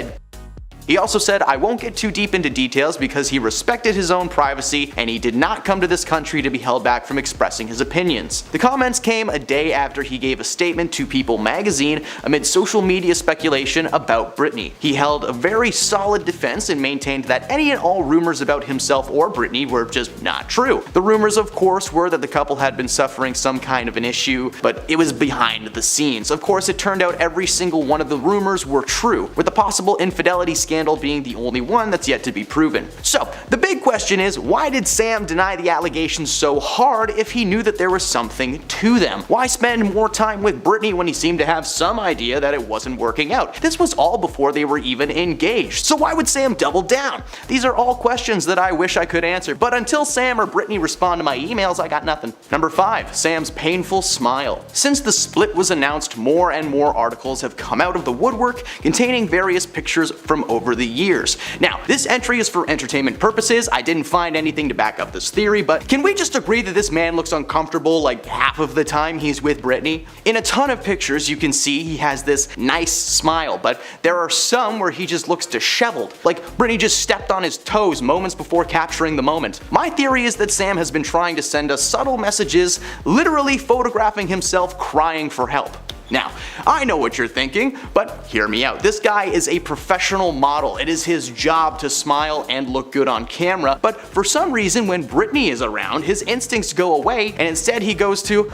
He also said, "I won't get too deep into details because he respected his own privacy and he did not come to this country to be held back from expressing his opinions." The comments came a day after he gave a statement to People magazine amid social media speculation about Britney. He held a very solid defense and maintained that any and all rumors about himself or Britney were just not true. The rumors, of course, were that the couple had been suffering some kind of an issue, but it was behind the scenes. Of course, it turned out every single one of the rumors were true, with the possible infidelity scandal being the only one that's yet to be proven. So, the big question is, why did Sam deny the allegations so hard if he knew that there was something to them? Why spend more time with Britney when he seemed to have some idea that it wasn't working out? This was all before they were even engaged. So why would Sam double down? These are all questions that I wish I could answer, but until Sam or Britney respond to my emails, I got nothing. Number 5. Sam's painful smile. Since the split was announced, more and more articles have come out of the woodwork containing various pictures from over the years. Now, this entry is for entertainment purposes. I didn't find anything to back up this theory, but can we just agree that this man looks uncomfortable like half of the time he's with Britney? In a ton of pictures you can see he has this nice smile, but there are some where he just looks disheveled, like Britney just stepped on his toes moments before capturing the moment. My theory is that Sam has been trying to send us subtle messages, literally photographing himself crying for help. Now, I know what you're thinking, but hear me out. This guy is a professional model. It is his job to smile and look good on camera, but for some reason when Britney is around, his instincts go away and instead he goes to,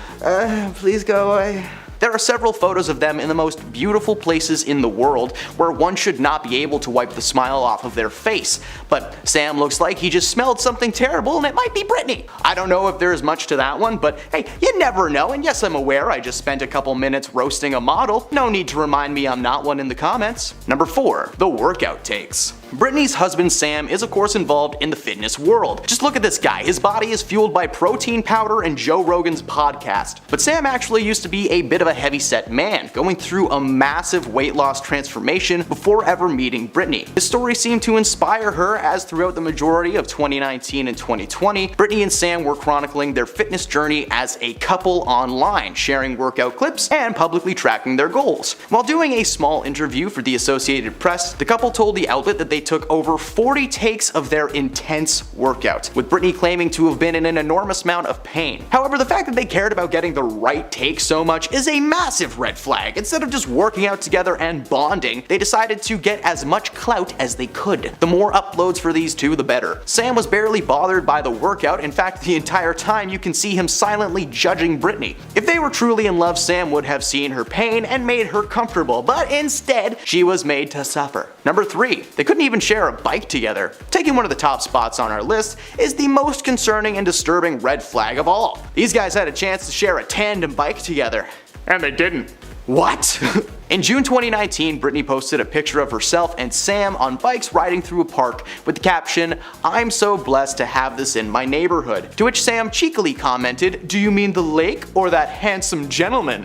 please go away. There are several photos of them in the most beautiful places in the world where one should not be able to wipe the smile off of their face. But Sam looks like he just smelled something terrible and it might be Britney. I don't know if there is much to that one, but hey, you never know. And yes, I'm aware I just spent a couple minutes roasting a model. No need to remind me I'm not one in the comments. Number 4. The workout takes. Britney's husband Sam is of course involved in the fitness world. Just look at this guy. His body is fueled by protein powder and Joe Rogan's podcast. But Sam actually used to be a bit of a heavy-set man, going through a massive weight loss transformation before ever meeting Britney. His story seemed to inspire her, as throughout the majority of 2019 and 2020, Britney and Sam were chronicling their fitness journey as a couple online, sharing workout clips and publicly tracking their goals. While doing a small interview for the Associated Press, the couple told the outlet that they took over 40 takes of their intense workout, with Britney claiming to have been in an enormous amount of pain. However, the fact that they cared about getting the right take so much is a massive red flag. Instead of just working out together and bonding, they decided to get as much clout as they could. The more uploads for these two, the better. Sam was barely bothered by the workout. In fact, the entire time you can see him silently judging Britney. If they were truly in love, Sam would have seen her pain and made her comfortable, but instead, she was made to suffer. Number 3, they couldn't even share a bike together. Taking one of the top spots on our list is the most concerning and disturbing red flag of all. These guys had a chance to share a tandem bike together, and they didn't. What? In June 2019, Britney posted a picture of herself and Sam on bikes riding through a park with the caption, "I'm so blessed to have this in my neighborhood." To which Sam cheekily commented, "Do you mean the lake or that handsome gentleman?"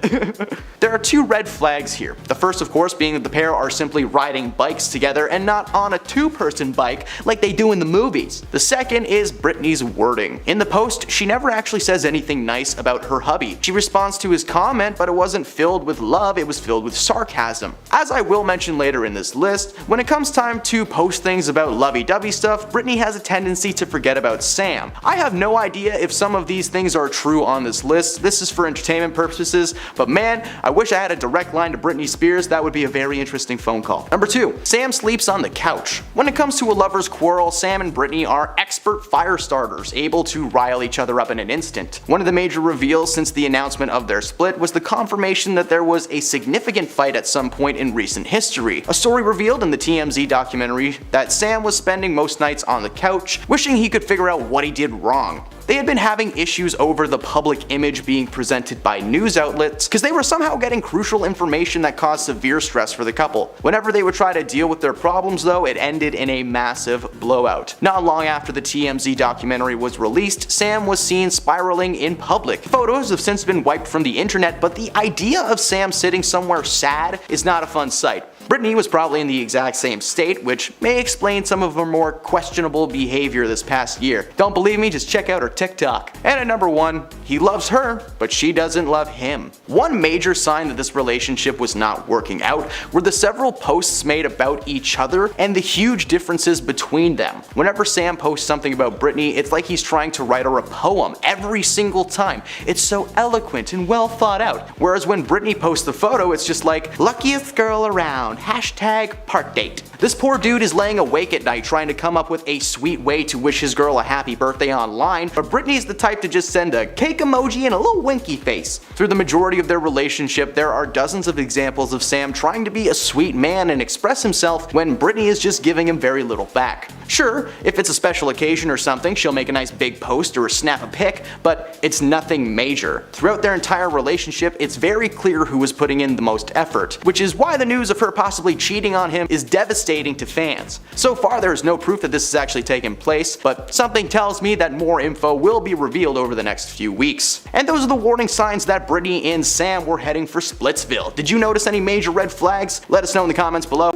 There are 2 red flags here. The first, of course, being that the pair are simply riding bikes together and not on a 2-person bike like they do in the movies. The second is Britney's wording. In the post, she never actually says anything nice about her hubby. She responds to his comment, but it wasn't filled with love, it was filled with sarcasm. As I will mention later in this list, when it comes time to post things about lovey-dovey stuff, Britney has a tendency to forget about Sam. I have no idea if some of these things are true on this list. This is for entertainment purposes, but man, I wish I had a direct line to Britney Spears. That would be a very interesting phone call. Number 2, Sam sleeps on the couch. When it comes to a lover's quarrel, Sam and Britney are expert fire starters, able to rile each other up in an instant. One of the major reveals since the announcement of their split was the confirmation that there was a significant fight at some point in recent history. A story revealed in the TMZ documentary that Sam was spending most nights on the couch, wishing he could figure out what he did wrong. They had been having issues over the public image being presented by news outlets because they were somehow getting crucial information that caused severe stress for the couple. Whenever they would try to deal with their problems though, it ended in a massive blowout. Not long after the TMZ documentary was released, Sam was seen spiraling in public. Photos have since been wiped from the internet, but the idea of Sam sitting somewhere sad is not a fun sight. Britney was probably in the exact same state, which may explain some of her more questionable behavior this past year. Don't believe me? Just check out her TikTok. And at number 1, he loves her, but she doesn't love him. One major sign that this relationship was not working out were the several posts made about each other and the huge differences between them. Whenever Sam posts something about Britney, it's like he's trying to write her a poem every single time. It's so eloquent and well thought out. Whereas when Britney posts the photo, it's just like, luckiest girl around, hashtag part date. This poor dude is laying awake at night trying to come up with a sweet way to wish his girl a happy birthday online, but Britney's the type to just send a cake emoji and a little winky face. Through the majority of their relationship, there are dozens of examples of Sam trying to be a sweet man and express himself when Britney is just giving him very little back. Sure, if it's a special occasion or something, she'll make a nice big post or snap a pic, but it's nothing major. Throughout their entire relationship, it's very clear who is putting in the most effort, which is why the news of her possibly cheating on him is devastating to fans. So far, there is no proof that this has actually taken place, but something tells me that more info will be revealed over the next few weeks. And those are the warning signs that Britney and Sam were heading for Splitsville. Did you notice any major red flags? Let us know in the comments below.